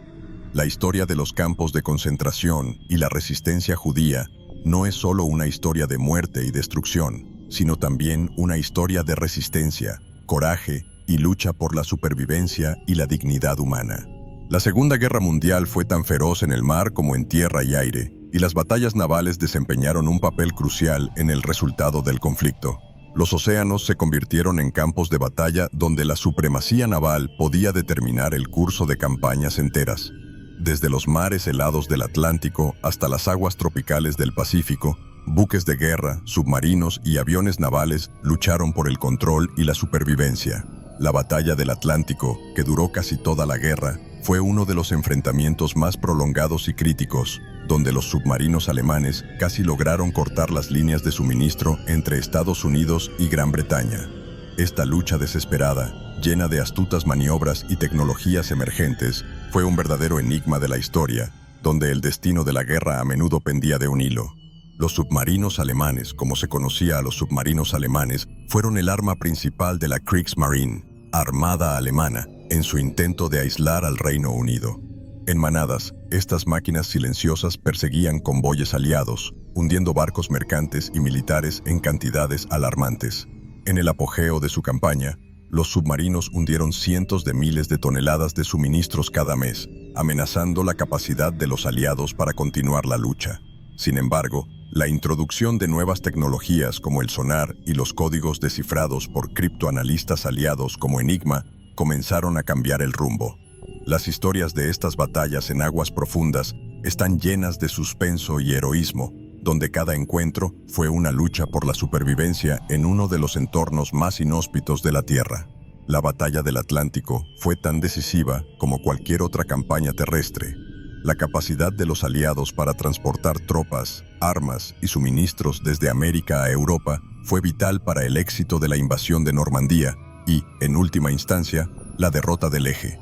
La historia de los campos de concentración y la resistencia judía no es solo una historia de muerte y destrucción, sino también una historia de resistencia, coraje y lucha por la supervivencia y la dignidad humana. La Segunda Guerra Mundial fue tan feroz en el mar como en tierra y aire, y las batallas navales desempeñaron un papel crucial en el resultado del conflicto. Los océanos se convirtieron en campos de batalla donde la supremacía naval podía determinar el curso de campañas enteras. Desde los mares helados del Atlántico hasta las aguas tropicales del Pacífico, buques de guerra, submarinos y aviones navales lucharon por el control y la supervivencia. La batalla del Atlántico, que duró casi toda la guerra, fue uno de los enfrentamientos más prolongados y críticos, donde los submarinos alemanes casi lograron cortar las líneas de suministro entre Estados Unidos y Gran Bretaña. Esta lucha desesperada, llena de astutas maniobras y tecnologías emergentes, fue un verdadero enigma de la historia, donde el destino de la guerra a menudo pendía de un hilo. Los submarinos alemanes, como se conocía a los submarinos alemanes, fueron el arma principal de la Kriegsmarine, armada alemana, en su intento de aislar al Reino Unido. En manadas, estas máquinas silenciosas perseguían convoyes aliados, hundiendo barcos mercantes y militares en cantidades alarmantes. En el apogeo de su campaña, los submarinos hundieron cientos de miles de toneladas de suministros cada mes, amenazando la capacidad de los aliados para continuar la lucha. Sin embargo, la introducción de nuevas tecnologías como el sonar y los códigos descifrados por criptoanalistas aliados como Enigma comenzaron a cambiar el rumbo. Las historias de estas batallas en aguas profundas están llenas de suspenso y heroísmo, donde cada encuentro fue una lucha por la supervivencia en uno de los entornos más inhóspitos de la Tierra. La batalla del Atlántico fue tan decisiva como cualquier otra campaña terrestre. La capacidad de los aliados para transportar tropas, armas y suministros desde América a Europa fue vital para el éxito de la invasión de Normandía y, en última instancia, la derrota del Eje.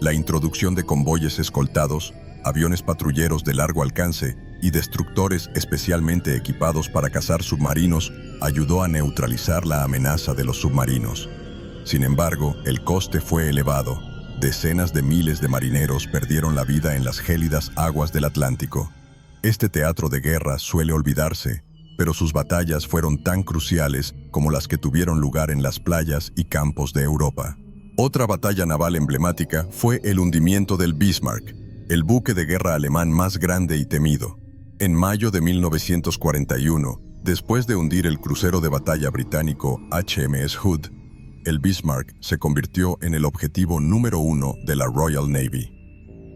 La introducción de convoyes escoltados, aviones patrulleros de largo alcance y destructores especialmente equipados para cazar submarinos ayudó a neutralizar la amenaza de los submarinos. Sin embargo, el coste fue elevado. Decenas de miles de marineros perdieron la vida en las gélidas aguas del Atlántico. Este teatro de guerra suele olvidarse, pero sus batallas fueron tan cruciales como las que tuvieron lugar en las playas y campos de Europa. Otra batalla naval emblemática fue el hundimiento del Bismarck, el buque de guerra alemán más grande y temido. En mayo de 1941, después de hundir el crucero de batalla británico HMS Hood, el Bismarck se convirtió en el objetivo número 1 de la Royal Navy.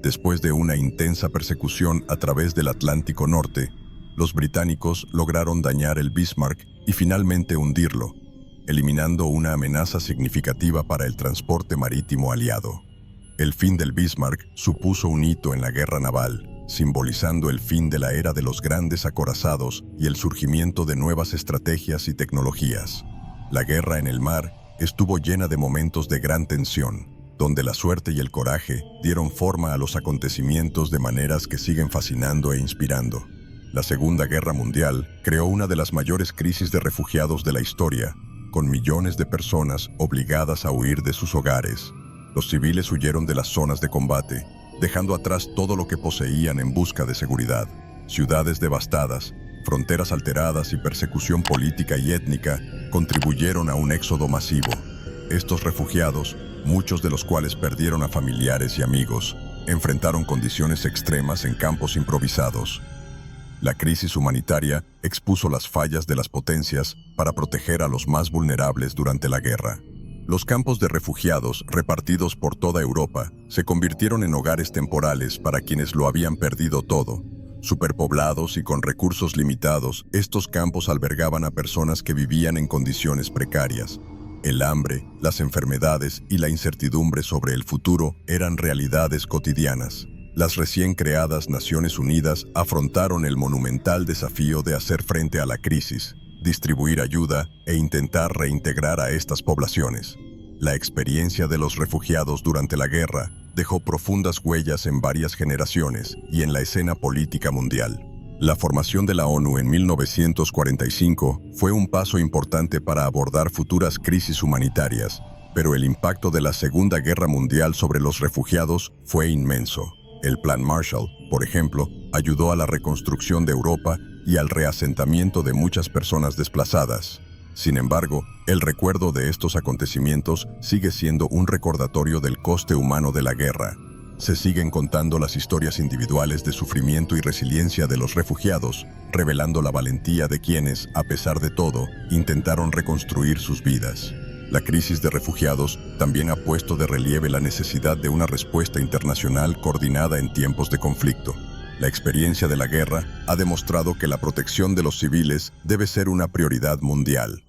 Después de una intensa persecución a través del Atlántico Norte, los británicos lograron dañar el Bismarck y finalmente hundirlo, eliminando una amenaza significativa para el transporte marítimo aliado. El fin del Bismarck supuso un hito en la guerra naval, simbolizando el fin de la era de los grandes acorazados y el surgimiento de nuevas estrategias y tecnologías. La guerra en el mar estuvo llena de momentos de gran tensión, donde la suerte y el coraje dieron forma a los acontecimientos de maneras que siguen fascinando e inspirando. La Segunda Guerra Mundial creó una de las mayores crisis de refugiados de la historia, con millones de personas obligadas a huir de sus hogares. Los civiles huyeron de las zonas de combate, dejando atrás todo lo que poseían en busca de seguridad. Ciudades devastadas, fronteras alteradas y persecución política y étnica contribuyeron a un éxodo masivo. Estos refugiados, muchos de los cuales perdieron a familiares y amigos, enfrentaron condiciones extremas en campos improvisados. La crisis humanitaria expuso las fallas de las potencias para proteger a los más vulnerables durante la guerra. Los campos de refugiados, repartidos por toda Europa, se convirtieron en hogares temporales para quienes lo habían perdido todo. Superpoblados y con recursos limitados, estos campos albergaban a personas que vivían en condiciones precarias. El hambre, las enfermedades y la incertidumbre sobre el futuro eran realidades cotidianas. Las recién creadas Naciones Unidas afrontaron el monumental desafío de hacer frente a la crisis, distribuir ayuda e intentar reintegrar a estas poblaciones. La experiencia de los refugiados durante la guerra dejó profundas huellas en varias generaciones y en la escena política mundial. La formación de la ONU en 1945 fue un paso importante para abordar futuras crisis humanitarias, pero el impacto de la Segunda Guerra Mundial sobre los refugiados fue inmenso. El Plan Marshall, por ejemplo, ayudó a la reconstrucción de Europa y al reasentamiento de muchas personas desplazadas. Sin embargo, el recuerdo de estos acontecimientos sigue siendo un recordatorio del coste humano de la guerra. Se siguen contando las historias individuales de sufrimiento y resiliencia de los refugiados, revelando la valentía de quienes, a pesar de todo, intentaron reconstruir sus vidas. La crisis de refugiados también ha puesto de relieve la necesidad de una respuesta internacional coordinada en tiempos de conflicto. La experiencia de la guerra ha demostrado que la protección de los civiles debe ser una prioridad mundial.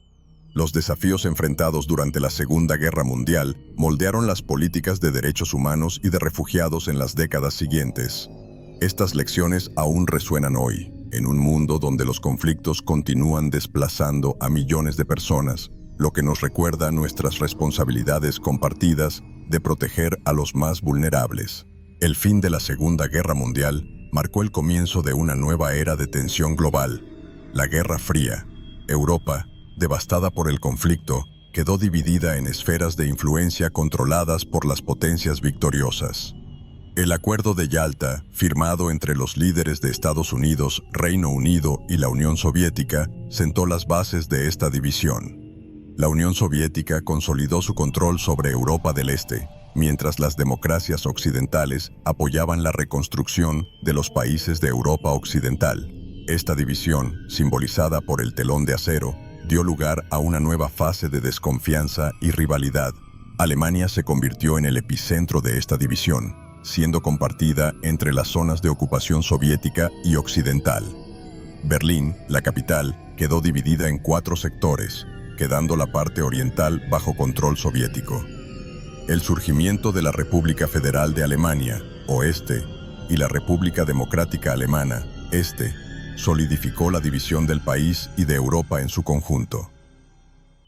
Los desafíos enfrentados durante la Segunda Guerra Mundial moldearon las políticas de derechos humanos y de refugiados en las décadas siguientes. Estas lecciones aún resuenan hoy, en un mundo donde los conflictos continúan desplazando a millones de personas, lo que nos recuerda nuestras responsabilidades compartidas de proteger a los más vulnerables. El fin de la Segunda Guerra Mundial marcó el comienzo de una nueva era de tensión global. La Guerra Fría. Europa, devastada por el conflicto, quedó dividida en esferas de influencia controladas por las potencias victoriosas. El Acuerdo de Yalta, firmado entre los líderes de Estados Unidos, Reino Unido y la Unión Soviética, sentó las bases de esta división. La Unión Soviética consolidó su control sobre Europa del Este, mientras las democracias occidentales apoyaban la reconstrucción de los países de Europa Occidental. Esta división, simbolizada por el telón de acero, dio lugar a una nueva fase de desconfianza y rivalidad. Alemania se convirtió en el epicentro de esta división, siendo compartida entre las zonas de ocupación soviética y occidental. Berlín, la capital, quedó dividida en 4 sectores, quedando la parte oriental bajo control soviético. El surgimiento de la República Federal de Alemania, Oeste, y la República Democrática Alemana, Este, solidificó la división del país y de Europa en su conjunto.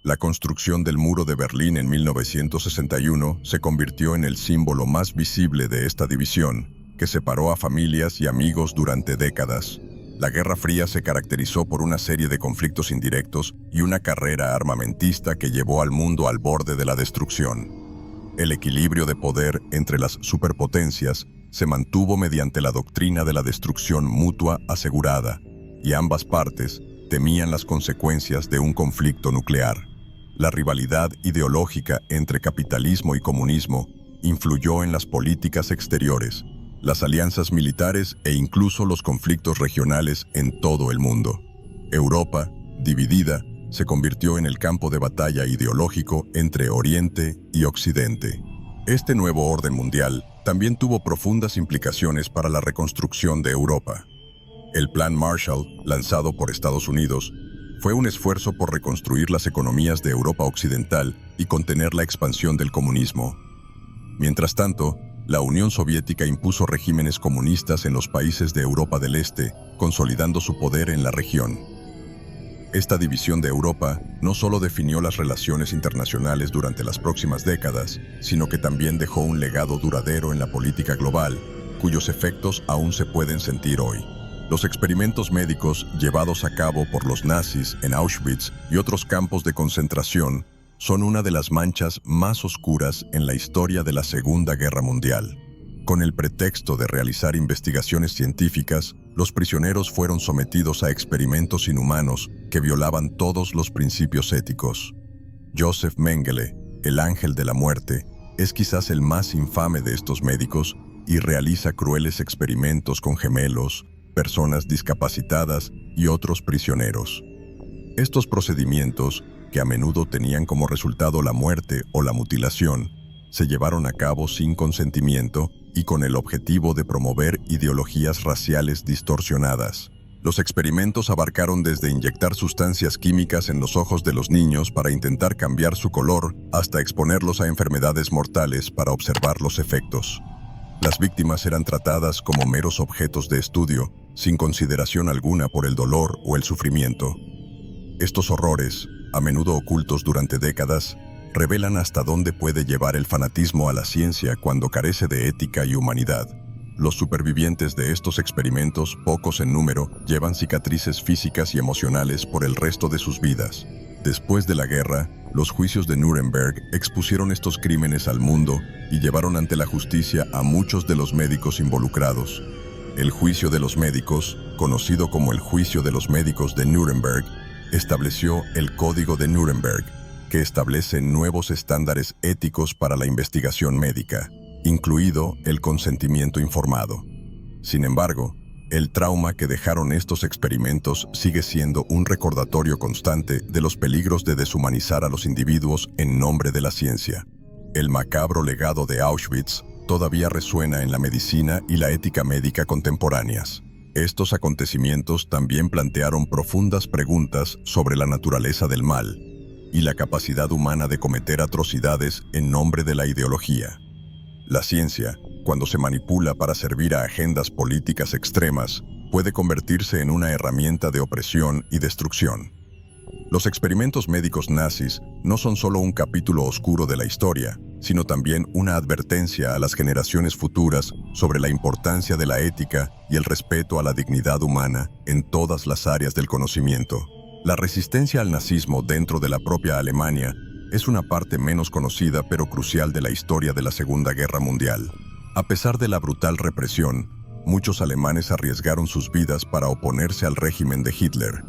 La construcción del Muro de Berlín en 1961 se convirtió en el símbolo más visible de esta división, que separó a familias y amigos durante décadas. La Guerra Fría se caracterizó por una serie de conflictos indirectos y una carrera armamentista que llevó al mundo al borde de la destrucción. El equilibrio de poder entre las superpotencias se mantuvo mediante la doctrina de la destrucción mutua asegurada, y ambas partes temían las consecuencias de un conflicto nuclear. La rivalidad ideológica entre capitalismo y comunismo influyó en las políticas exteriores, las alianzas militares e incluso los conflictos regionales en todo el mundo. Europa, dividida, se convirtió en el campo de batalla ideológico entre Oriente y Occidente. Este nuevo orden mundial también tuvo profundas implicaciones para la reconstrucción de Europa. El Plan Marshall, lanzado por Estados Unidos, fue un esfuerzo por reconstruir las economías de Europa Occidental y contener la expansión del comunismo. Mientras tanto, la Unión Soviética impuso regímenes comunistas en los países de Europa del Este, consolidando su poder en la región. Esta división de Europa no solo definió las relaciones internacionales durante las próximas décadas, sino que también dejó un legado duradero en la política global, cuyos efectos aún se pueden sentir hoy. Los experimentos médicos llevados a cabo por los nazis en Auschwitz y otros campos de concentración son una de las manchas más oscuras en la historia de la Segunda Guerra Mundial. Con el pretexto de realizar investigaciones científicas, los prisioneros fueron sometidos a experimentos inhumanos que violaban todos los principios éticos. Joseph Mengele, el ángel de la muerte, es quizás el más infame de estos médicos y realiza crueles experimentos con gemelos, personas discapacitadas y otros prisioneros. Estos procedimientos, que a menudo tenían como resultado la muerte o la mutilación, se llevaron a cabo sin consentimiento y con el objetivo de promover ideologías raciales distorsionadas. Los experimentos abarcaron desde inyectar sustancias químicas en los ojos de los niños para intentar cambiar su color hasta exponerlos a enfermedades mortales para observar los efectos. Las víctimas eran tratadas como meros objetos de estudio, sin consideración alguna por el dolor o el sufrimiento. Estos horrores, a menudo ocultos durante décadas, revelan hasta dónde puede llevar el fanatismo a la ciencia cuando carece de ética y humanidad. Los supervivientes de estos experimentos, pocos en número, llevan cicatrices físicas y emocionales por el resto de sus vidas. Después de la guerra, los juicios de Nuremberg expusieron estos crímenes al mundo y llevaron ante la justicia a muchos de los médicos involucrados. El juicio de los médicos, conocido como el juicio de los médicos de Nuremberg, estableció el Código de Nuremberg, que establece nuevos estándares éticos para la investigación médica, incluido el consentimiento informado. Sin embargo, el trauma que dejaron estos experimentos sigue siendo un recordatorio constante de los peligros de deshumanizar a los individuos en nombre de la ciencia. El macabro legado de Auschwitz todavía resuena en la medicina y la ética médica contemporáneas. Estos acontecimientos también plantearon profundas preguntas sobre la naturaleza del mal y la capacidad humana de cometer atrocidades en nombre de la ideología. La ciencia, cuando se manipula para servir a agendas políticas extremas, puede convertirse en una herramienta de opresión y destrucción. Los experimentos médicos nazis no son solo un capítulo oscuro de la historia, sino también una advertencia a las generaciones futuras sobre la importancia de la ética y el respeto a la dignidad humana en todas las áreas del conocimiento. La resistencia al nazismo dentro de la propia Alemania es una parte menos conocida pero crucial de la historia de la Segunda Guerra Mundial. A pesar de la brutal represión, muchos alemanes arriesgaron sus vidas para oponerse al régimen de Hitler.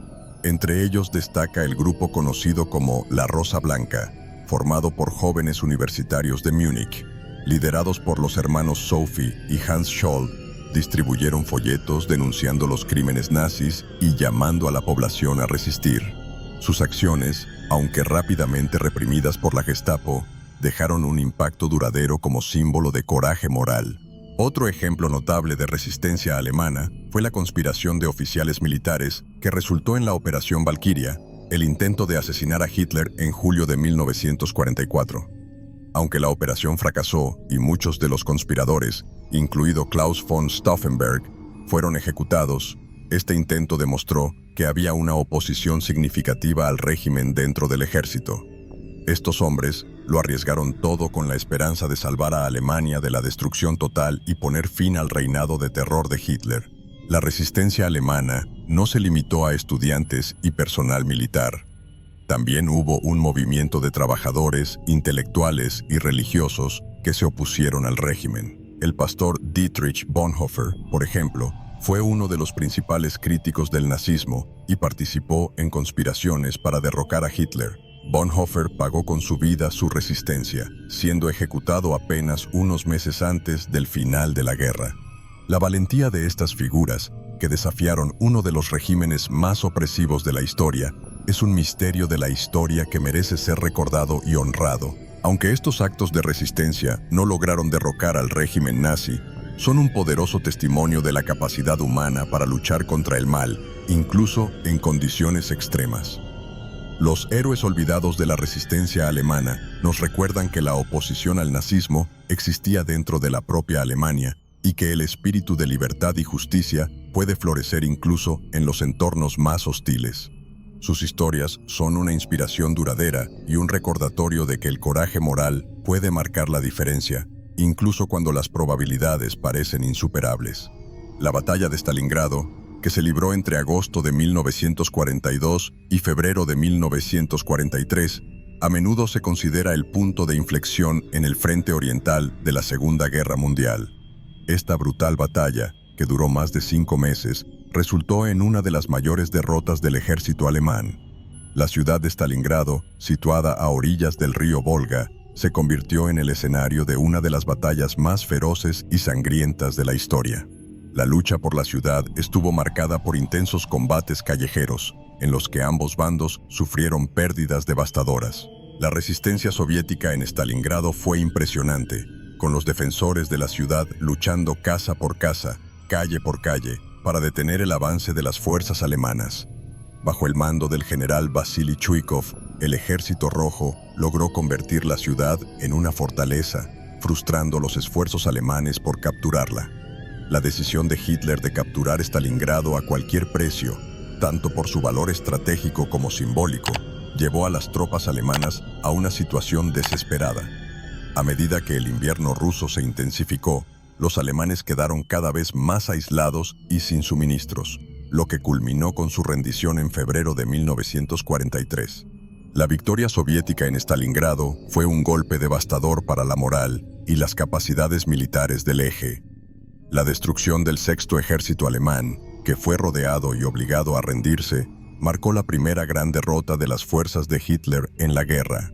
Entre ellos destaca el grupo conocido como La Rosa Blanca, formado por jóvenes universitarios de Múnich. Liderados por los hermanos Sophie y Hans Scholl, distribuyeron folletos denunciando los crímenes nazis y llamando a la población a resistir. Sus acciones, aunque rápidamente reprimidas por la Gestapo, dejaron un impacto duradero como símbolo de coraje moral. Otro ejemplo notable de resistencia alemana fue la conspiración de oficiales militares que resultó en la Operación Valquiria, el intento de asesinar a Hitler en julio de 1944. Aunque la operación fracasó y muchos de los conspiradores, incluido Klaus von Stauffenberg, fueron ejecutados, este intento demostró que había una oposición significativa al régimen dentro del ejército. Estos hombres lo arriesgaron todo con la esperanza de salvar a Alemania de la destrucción total y poner fin al reinado de terror de Hitler. La resistencia alemana no se limitó a estudiantes y personal militar. También hubo un movimiento de trabajadores, intelectuales y religiosos que se opusieron al régimen. El pastor Dietrich Bonhoeffer, por ejemplo, fue uno de los principales críticos del nazismo y participó en conspiraciones para derrocar a Hitler. Bonhoeffer pagó con su vida su resistencia, siendo ejecutado apenas unos meses antes del final de la guerra. La valentía de estas figuras, que desafiaron uno de los regímenes más opresivos de la historia, es un misterio de la historia que merece ser recordado y honrado. Aunque estos actos de resistencia no lograron derrocar al régimen nazi, son un poderoso testimonio de la capacidad humana para luchar contra el mal, incluso en condiciones extremas. Los héroes olvidados de la resistencia alemana nos recuerdan que la oposición al nazismo existía dentro de la propia Alemania y que el espíritu de libertad y justicia puede florecer incluso en los entornos más hostiles. Sus historias son una inspiración duradera y un recordatorio de que el coraje moral puede marcar la diferencia, incluso cuando las probabilidades parecen insuperables. La batalla de Stalingrado, que se libró entre agosto de 1942 y febrero de 1943, a menudo se considera el punto de inflexión en el frente oriental de la Segunda Guerra Mundial. Esta brutal batalla, que duró más de 5 meses, resultó en una de las mayores derrotas del ejército alemán. La ciudad de Stalingrado, situada a orillas del río Volga, se convirtió en el escenario de una de las batallas más feroces y sangrientas de la historia. La lucha por la ciudad estuvo marcada por intensos combates callejeros, en los que ambos bandos sufrieron pérdidas devastadoras. La resistencia soviética en Stalingrado fue impresionante, con los defensores de la ciudad luchando casa por casa, calle por calle, para detener el avance de las fuerzas alemanas. Bajo el mando del general Vasily Chuikov, el Ejército Rojo logró convertir la ciudad en una fortaleza, frustrando los esfuerzos alemanes por capturarla. La decisión de Hitler de capturar Stalingrado a cualquier precio, tanto por su valor estratégico como simbólico, llevó a las tropas alemanas a una situación desesperada. A medida que el invierno ruso se intensificó, los alemanes quedaron cada vez más aislados y sin suministros, lo que culminó con su rendición en febrero de 1943. La victoria soviética en Stalingrado fue un golpe devastador para la moral y las capacidades militares del eje. La destrucción del Sexto Ejército Alemán, que fue rodeado y obligado a rendirse, marcó la primera gran derrota de las fuerzas de Hitler en la guerra.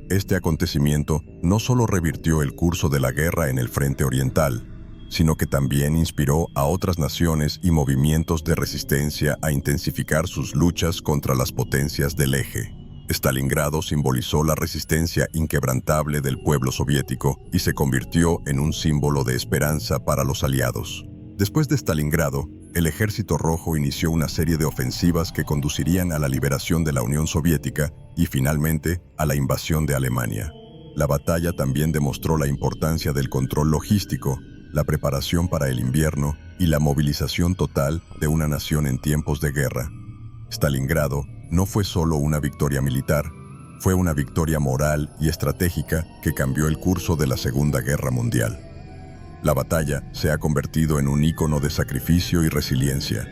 Este acontecimiento no solo revirtió el curso de la guerra en el frente oriental, sino que también inspiró a otras naciones y movimientos de resistencia a intensificar sus luchas contra las potencias del eje. Stalingrado simbolizó la resistencia inquebrantable del pueblo soviético y se convirtió en un símbolo de esperanza para los aliados. Después de Stalingrado, el Ejército Rojo inició una serie de ofensivas que conducirían a la liberación de la Unión Soviética y finalmente a la invasión de Alemania. La batalla también demostró la importancia del control logístico, la preparación para el invierno y la movilización total de una nación en tiempos de guerra. Stalingrado no fue solo una victoria militar, fue una victoria moral y estratégica que cambió el curso de la Segunda Guerra Mundial. La batalla se ha convertido en un ícono de sacrificio y resiliencia,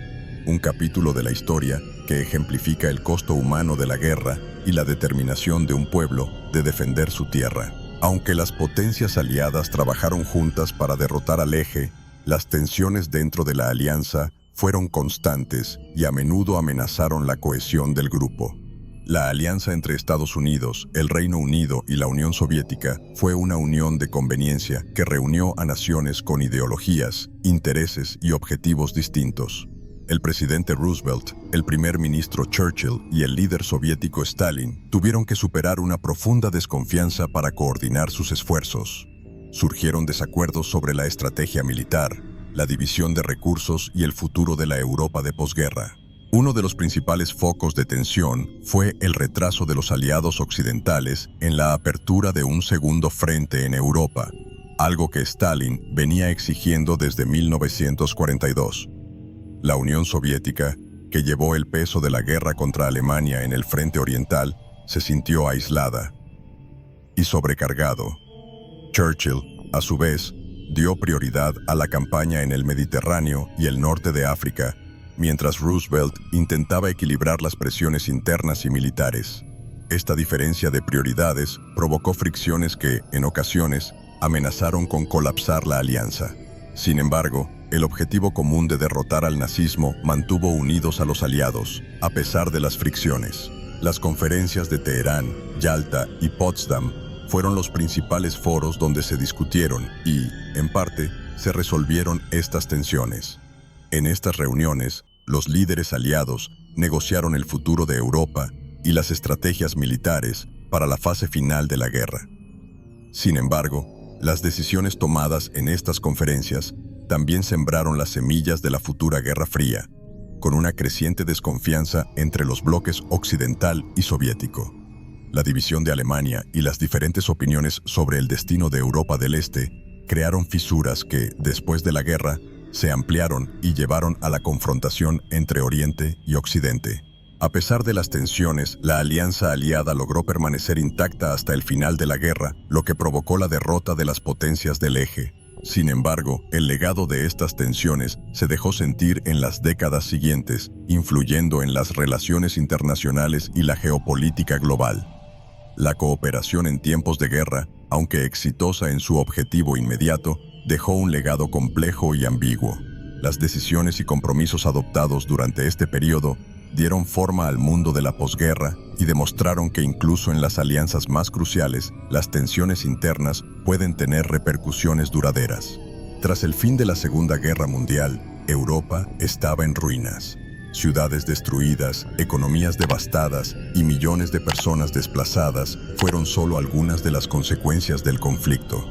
un capítulo de la historia que ejemplifica el costo humano de la guerra y la determinación de un pueblo de defender su tierra. Aunque las potencias aliadas trabajaron juntas para derrotar al eje, las tensiones dentro de la alianza fueron constantes y a menudo amenazaron la cohesión del grupo. La alianza entre Estados Unidos, el Reino Unido y la Unión Soviética fue una unión de conveniencia que reunió a naciones con ideologías, intereses y objetivos distintos. El presidente Roosevelt, el primer ministro Churchill y el líder soviético Stalin tuvieron que superar una profunda desconfianza para coordinar sus esfuerzos. Surgieron desacuerdos sobre la estrategia militar, la división de recursos y el futuro de la Europa de posguerra. Uno de los principales focos de tensión fue el retraso de los aliados occidentales en la apertura de un segundo frente en Europa, algo que Stalin venía exigiendo desde 1942. La Unión Soviética, que llevó el peso de la guerra contra Alemania en el frente oriental, se sintió aislada y sobrecargado. Churchill, a su vez, dio prioridad a la campaña en el Mediterráneo y el norte de África, mientras Roosevelt intentaba equilibrar las presiones internas y militares. Esta diferencia de prioridades provocó fricciones que, en ocasiones, amenazaron con colapsar la alianza. Sin embargo, el objetivo común de derrotar al nazismo mantuvo unidos a los aliados, a pesar de las fricciones. Las conferencias de Teherán, Yalta y Potsdam fueron los principales foros donde se discutieron y, en parte, se resolvieron estas tensiones. En estas reuniones, los líderes aliados negociaron el futuro de Europa y las estrategias militares para la fase final de la guerra. Sin embargo, las decisiones tomadas en estas conferencias también sembraron las semillas de la futura Guerra Fría, con una creciente desconfianza entre los bloques occidental y soviético. La división de Alemania y las diferentes opiniones sobre el destino de Europa del Este crearon fisuras que, después de la guerra, se ampliaron y llevaron a la confrontación entre Oriente y Occidente. A pesar de las tensiones, la alianza aliada logró permanecer intacta hasta el final de la guerra, lo que provocó la derrota de las potencias del eje. Sin embargo, el legado de estas tensiones se dejó sentir en las décadas siguientes, influyendo en las relaciones internacionales y la geopolítica global. La cooperación en tiempos de guerra, aunque exitosa en su objetivo inmediato, dejó un legado complejo y ambiguo. Las decisiones y compromisos adoptados durante este periodo dieron forma al mundo de la posguerra y demostraron que incluso en las alianzas más cruciales, las tensiones internas pueden tener repercusiones duraderas. Tras el fin de la Segunda Guerra Mundial, Europa estaba en ruinas. Ciudades destruidas, economías devastadas y millones de personas desplazadas fueron solo algunas de las consecuencias del conflicto.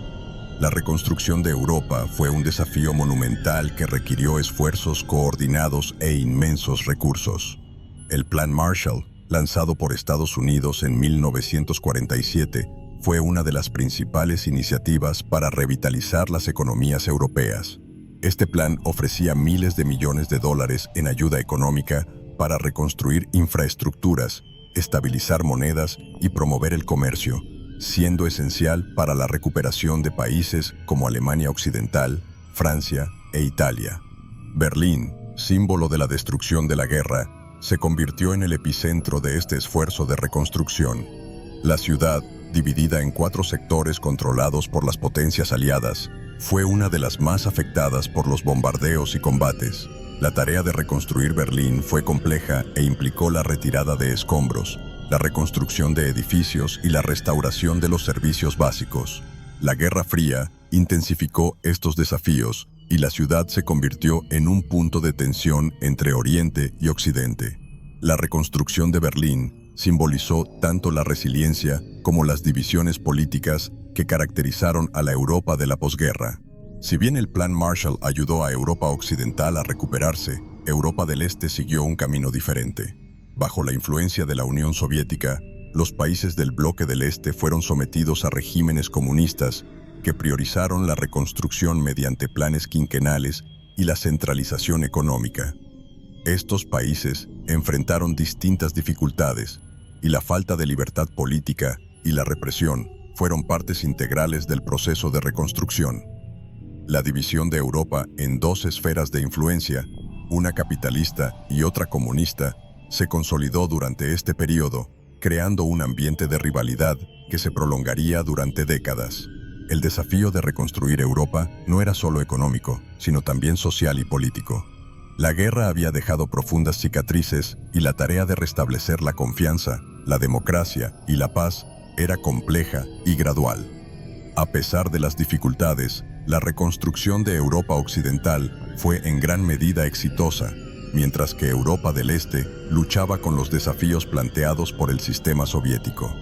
La reconstrucción de Europa fue un desafío monumental que requirió esfuerzos coordinados e inmensos recursos. El Plan Marshall, lanzado por Estados Unidos en 1947, fue una de las principales iniciativas para revitalizar las economías europeas. Este plan ofrecía miles de millones de dólares en ayuda económica para reconstruir infraestructuras, estabilizar monedas y promover el comercio, siendo esencial para la recuperación de países como Alemania Occidental, Francia e Italia. Berlín, símbolo de la destrucción de la guerra, se convirtió en el epicentro de este esfuerzo de reconstrucción. La ciudad, dividida en 4 sectores controlados por las potencias aliadas, fue una de las más afectadas por los bombardeos y combates. La tarea de reconstruir Berlín fue compleja e implicó la retirada de escombros, la reconstrucción de edificios y la restauración de los servicios básicos. La Guerra Fría intensificó estos desafíos y la ciudad se convirtió en un punto de tensión entre Oriente y Occidente. La reconstrucción de Berlín simbolizó tanto la resiliencia como las divisiones políticas que caracterizaron a la Europa de la posguerra. Si bien el Plan Marshall ayudó a Europa Occidental a recuperarse, Europa del Este siguió un camino diferente. Bajo la influencia de la Unión Soviética, los países del bloque del Este fueron sometidos a regímenes comunistas que priorizaron la reconstrucción mediante planes quinquenales y la centralización económica. Estos países enfrentaron distintas dificultades, y la falta de libertad política y la represión fueron partes integrales del proceso de reconstrucción. La división de Europa en 2 esferas de influencia, una capitalista y otra comunista, se consolidó durante este periodo, creando un ambiente de rivalidad que se prolongaría durante décadas. El desafío de reconstruir Europa no era solo económico, sino también social y político. La guerra había dejado profundas cicatrices y la tarea de restablecer la confianza, la democracia y la paz era compleja y gradual. A pesar de las dificultades, la reconstrucción de Europa Occidental fue en gran medida exitosa, mientras que Europa del Este luchaba con los desafíos planteados por el sistema soviético.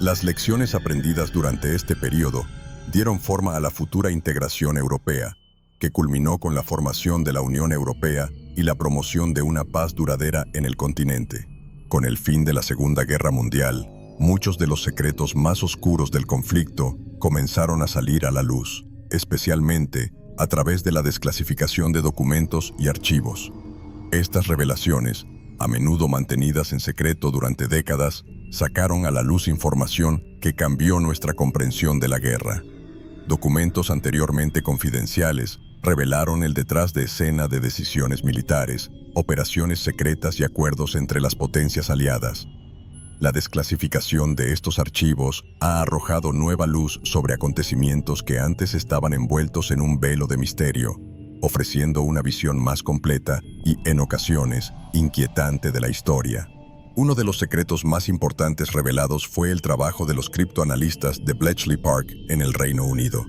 Las lecciones aprendidas durante este periodo dieron forma a la futura integración europea, que culminó con la formación de la Unión Europea y la promoción de una paz duradera en el continente. Con el fin de la Segunda Guerra Mundial, muchos de los secretos más oscuros del conflicto comenzaron a salir a la luz, especialmente a través de la desclasificación de documentos y archivos. Estas revelaciones, a menudo mantenidas en secreto durante décadas, sacaron a la luz información que cambió nuestra comprensión de la guerra. Documentos anteriormente confidenciales revelaron el detrás de escena de decisiones militares, operaciones secretas y acuerdos entre las potencias aliadas. La desclasificación de estos archivos ha arrojado nueva luz sobre acontecimientos que antes estaban envueltos en un velo de misterio, ofreciendo una visión más completa y, en ocasiones, inquietante de la historia. Uno de los secretos más importantes revelados fue el trabajo de los criptoanalistas de Bletchley Park en el Reino Unido.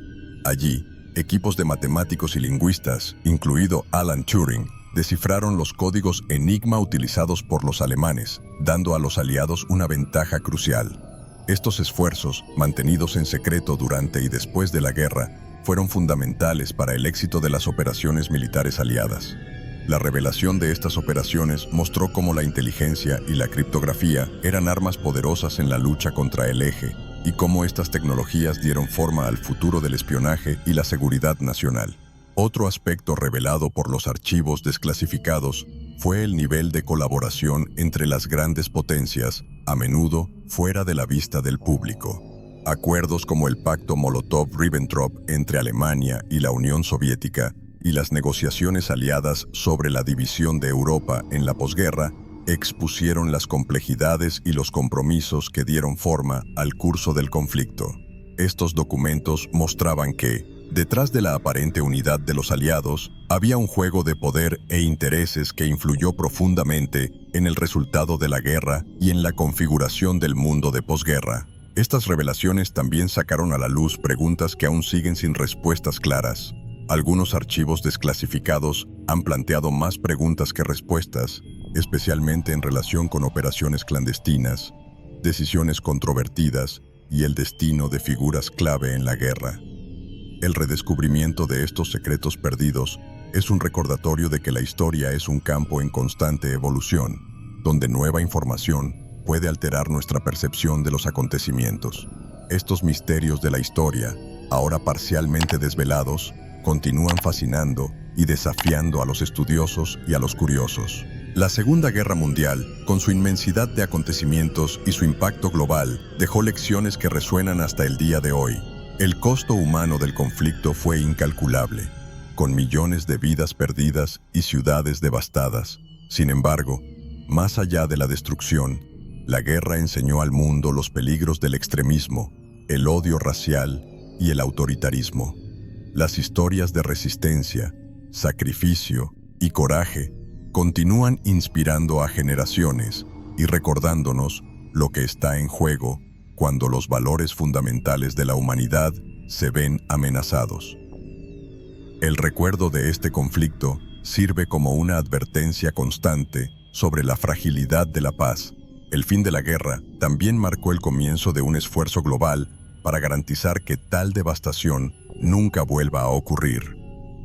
Allí, equipos de matemáticos y lingüistas, incluido Alan Turing, descifraron los códigos Enigma utilizados por los alemanes, dando a los aliados una ventaja crucial. Estos esfuerzos, mantenidos en secreto durante y después de la guerra, fueron fundamentales para el éxito de las operaciones militares aliadas. La revelación de estas operaciones mostró cómo la inteligencia y la criptografía eran armas poderosas en la lucha contra el Eje, y cómo estas tecnologías dieron forma al futuro del espionaje y la seguridad nacional. Otro aspecto revelado por los archivos desclasificados fue el nivel de colaboración entre las grandes potencias, a menudo fuera de la vista del público. Acuerdos como el Pacto Molotov-Ribbentrop entre Alemania y la Unión Soviética y las negociaciones aliadas sobre la división de Europa en la posguerra expusieron las complejidades y los compromisos que dieron forma al curso del conflicto. Estos documentos mostraban que, detrás de la aparente unidad de los aliados, había un juego de poder e intereses que influyó profundamente en el resultado de la guerra y en la configuración del mundo de posguerra. Estas revelaciones también sacaron a la luz preguntas que aún siguen sin respuestas claras. Algunos archivos desclasificados han planteado más preguntas que respuestas, especialmente en relación con operaciones clandestinas, decisiones controvertidas y el destino de figuras clave en la guerra. El redescubrimiento de estos secretos perdidos es un recordatorio de que la historia es un campo en constante evolución, donde nueva información puede alterar nuestra percepción de los acontecimientos. Estos misterios de la historia, ahora parcialmente desvelados, continúan fascinando y desafiando a los estudiosos y a los curiosos. La Segunda Guerra Mundial, con su inmensidad de acontecimientos y su impacto global, dejó lecciones que resuenan hasta el día de hoy. El costo humano del conflicto fue incalculable, con millones de vidas perdidas y ciudades devastadas. Sin embargo, más allá de la destrucción, la guerra enseñó al mundo los peligros del extremismo, el odio racial y el autoritarismo. Las historias de resistencia, sacrificio y coraje continúan inspirando a generaciones y recordándonos lo que está en juego cuando los valores fundamentales de la humanidad se ven amenazados. El recuerdo de este conflicto sirve como una advertencia constante sobre la fragilidad de la paz. El fin de la guerra también marcó el comienzo de un esfuerzo global para garantizar que tal devastación nunca vuelva a ocurrir.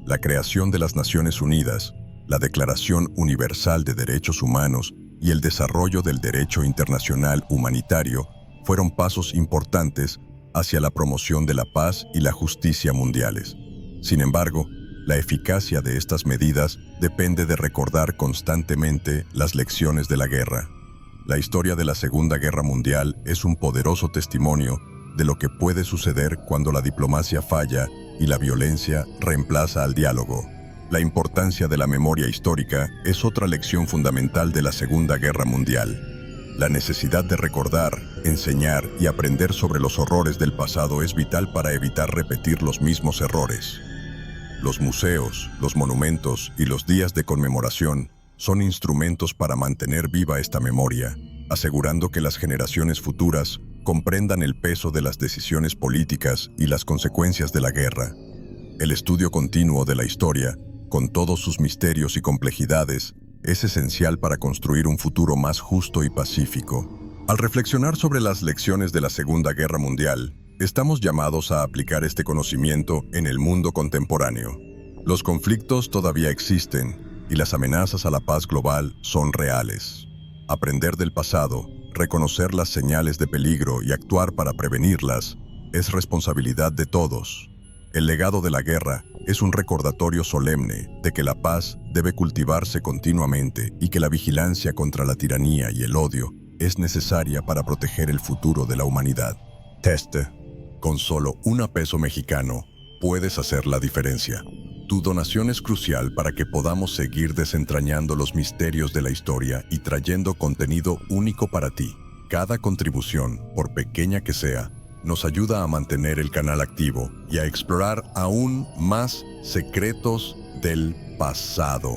La creación de las Naciones Unidas, la Declaración Universal de Derechos Humanos y el desarrollo del derecho internacional humanitario fueron pasos importantes hacia la promoción de la paz y la justicia mundiales. Sin embargo, la eficacia de estas medidas depende de recordar constantemente las lecciones de la guerra. La historia de la Segunda Guerra Mundial es un poderoso testimonio de lo que puede suceder cuando la diplomacia falla y la violencia reemplaza al diálogo. La importancia de la memoria histórica es otra lección fundamental de la Segunda Guerra Mundial. La necesidad de recordar, enseñar y aprender sobre los horrores del pasado es vital para evitar repetir los mismos errores. Los museos, los monumentos y los días de conmemoración son instrumentos para mantener viva esta memoria, asegurando que las generaciones futuras comprendan el peso de las decisiones políticas y las consecuencias de la guerra. El estudio continuo de la historia, con todos sus misterios y complejidades, es esencial para construir un futuro más justo y pacífico. Al reflexionar sobre las lecciones de la Segunda Guerra Mundial, estamos llamados a aplicar este conocimiento en el mundo contemporáneo. Los conflictos todavía existen y las amenazas a la paz global son reales. Aprender del pasado, reconocer las señales de peligro y actuar para prevenirlas es responsabilidad de todos. El legado de la guerra es un recordatorio solemne de que la paz debe cultivarse continuamente y que la vigilancia contra la tiranía y el odio es necesaria para proteger el futuro de la humanidad. Teste. Con solo $1 mexicano puedes hacer la diferencia. Tu donación es crucial para que podamos seguir desentrañando los misterios de la historia y trayendo contenido único para ti. Cada contribución, por pequeña que sea, nos ayuda a mantener el canal activo y a explorar aún más secretos del pasado.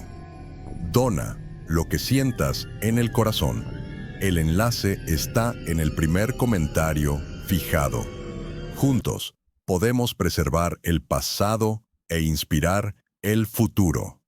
Dona lo que sientas en el corazón. El enlace está en el primer comentario fijado. Juntos podemos preservar el pasado e inspirar el futuro.